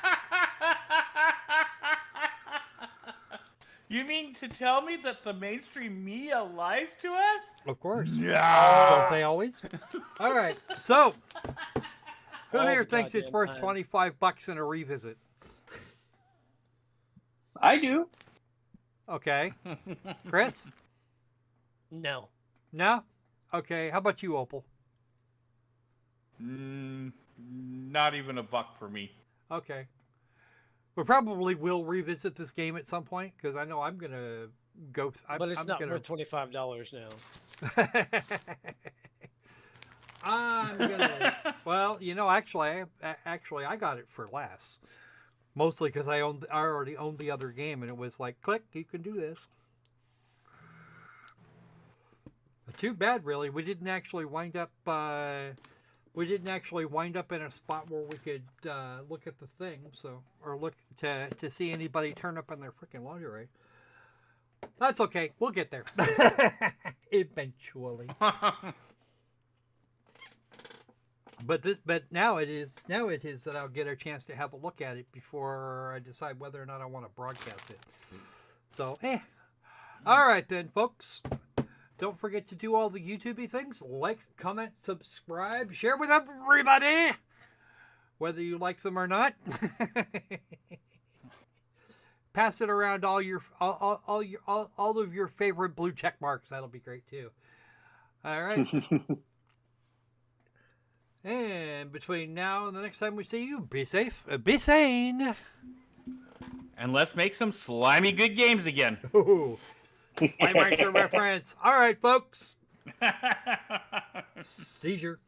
You mean to tell me that the mainstream media lies to us? Of course. Yeah. Don't they always? All right. So, who All here the thinks it's goddamn worth time. $25 in a revisit? I do. Okay. Chris? No. No? Okay. How about you, Opal? Not even $1 for me. Okay. We probably will revisit this game at some point because I know I'm gonna go. But it's I'm not gonna... worth $25 now. I'm gonna. Well, you know, actually, I got it for less. Mostly because I already owned the other game, and it was like, click, you can do this. But too bad, really. We didn't actually wind up. We didn't actually wind up in a spot where we could look at the thing, or look to see anybody turn up in their freaking lingerie. That's okay. We'll get there eventually. But now it is that I'll get a chance to have a look at it before I decide whether or not I want to broadcast it. So, all right then, folks. Don't forget to do all the YouTubey things. Like, comment, subscribe, share with everybody, whether you like them or not. Pass it around all of your favorite blue check marks. That'll be great too. All right. And between now and the next time we see you, be safe, be sane, And let's make some slimy good games again. Ooh. Slime Rancher reference. All right, folks. Seizure.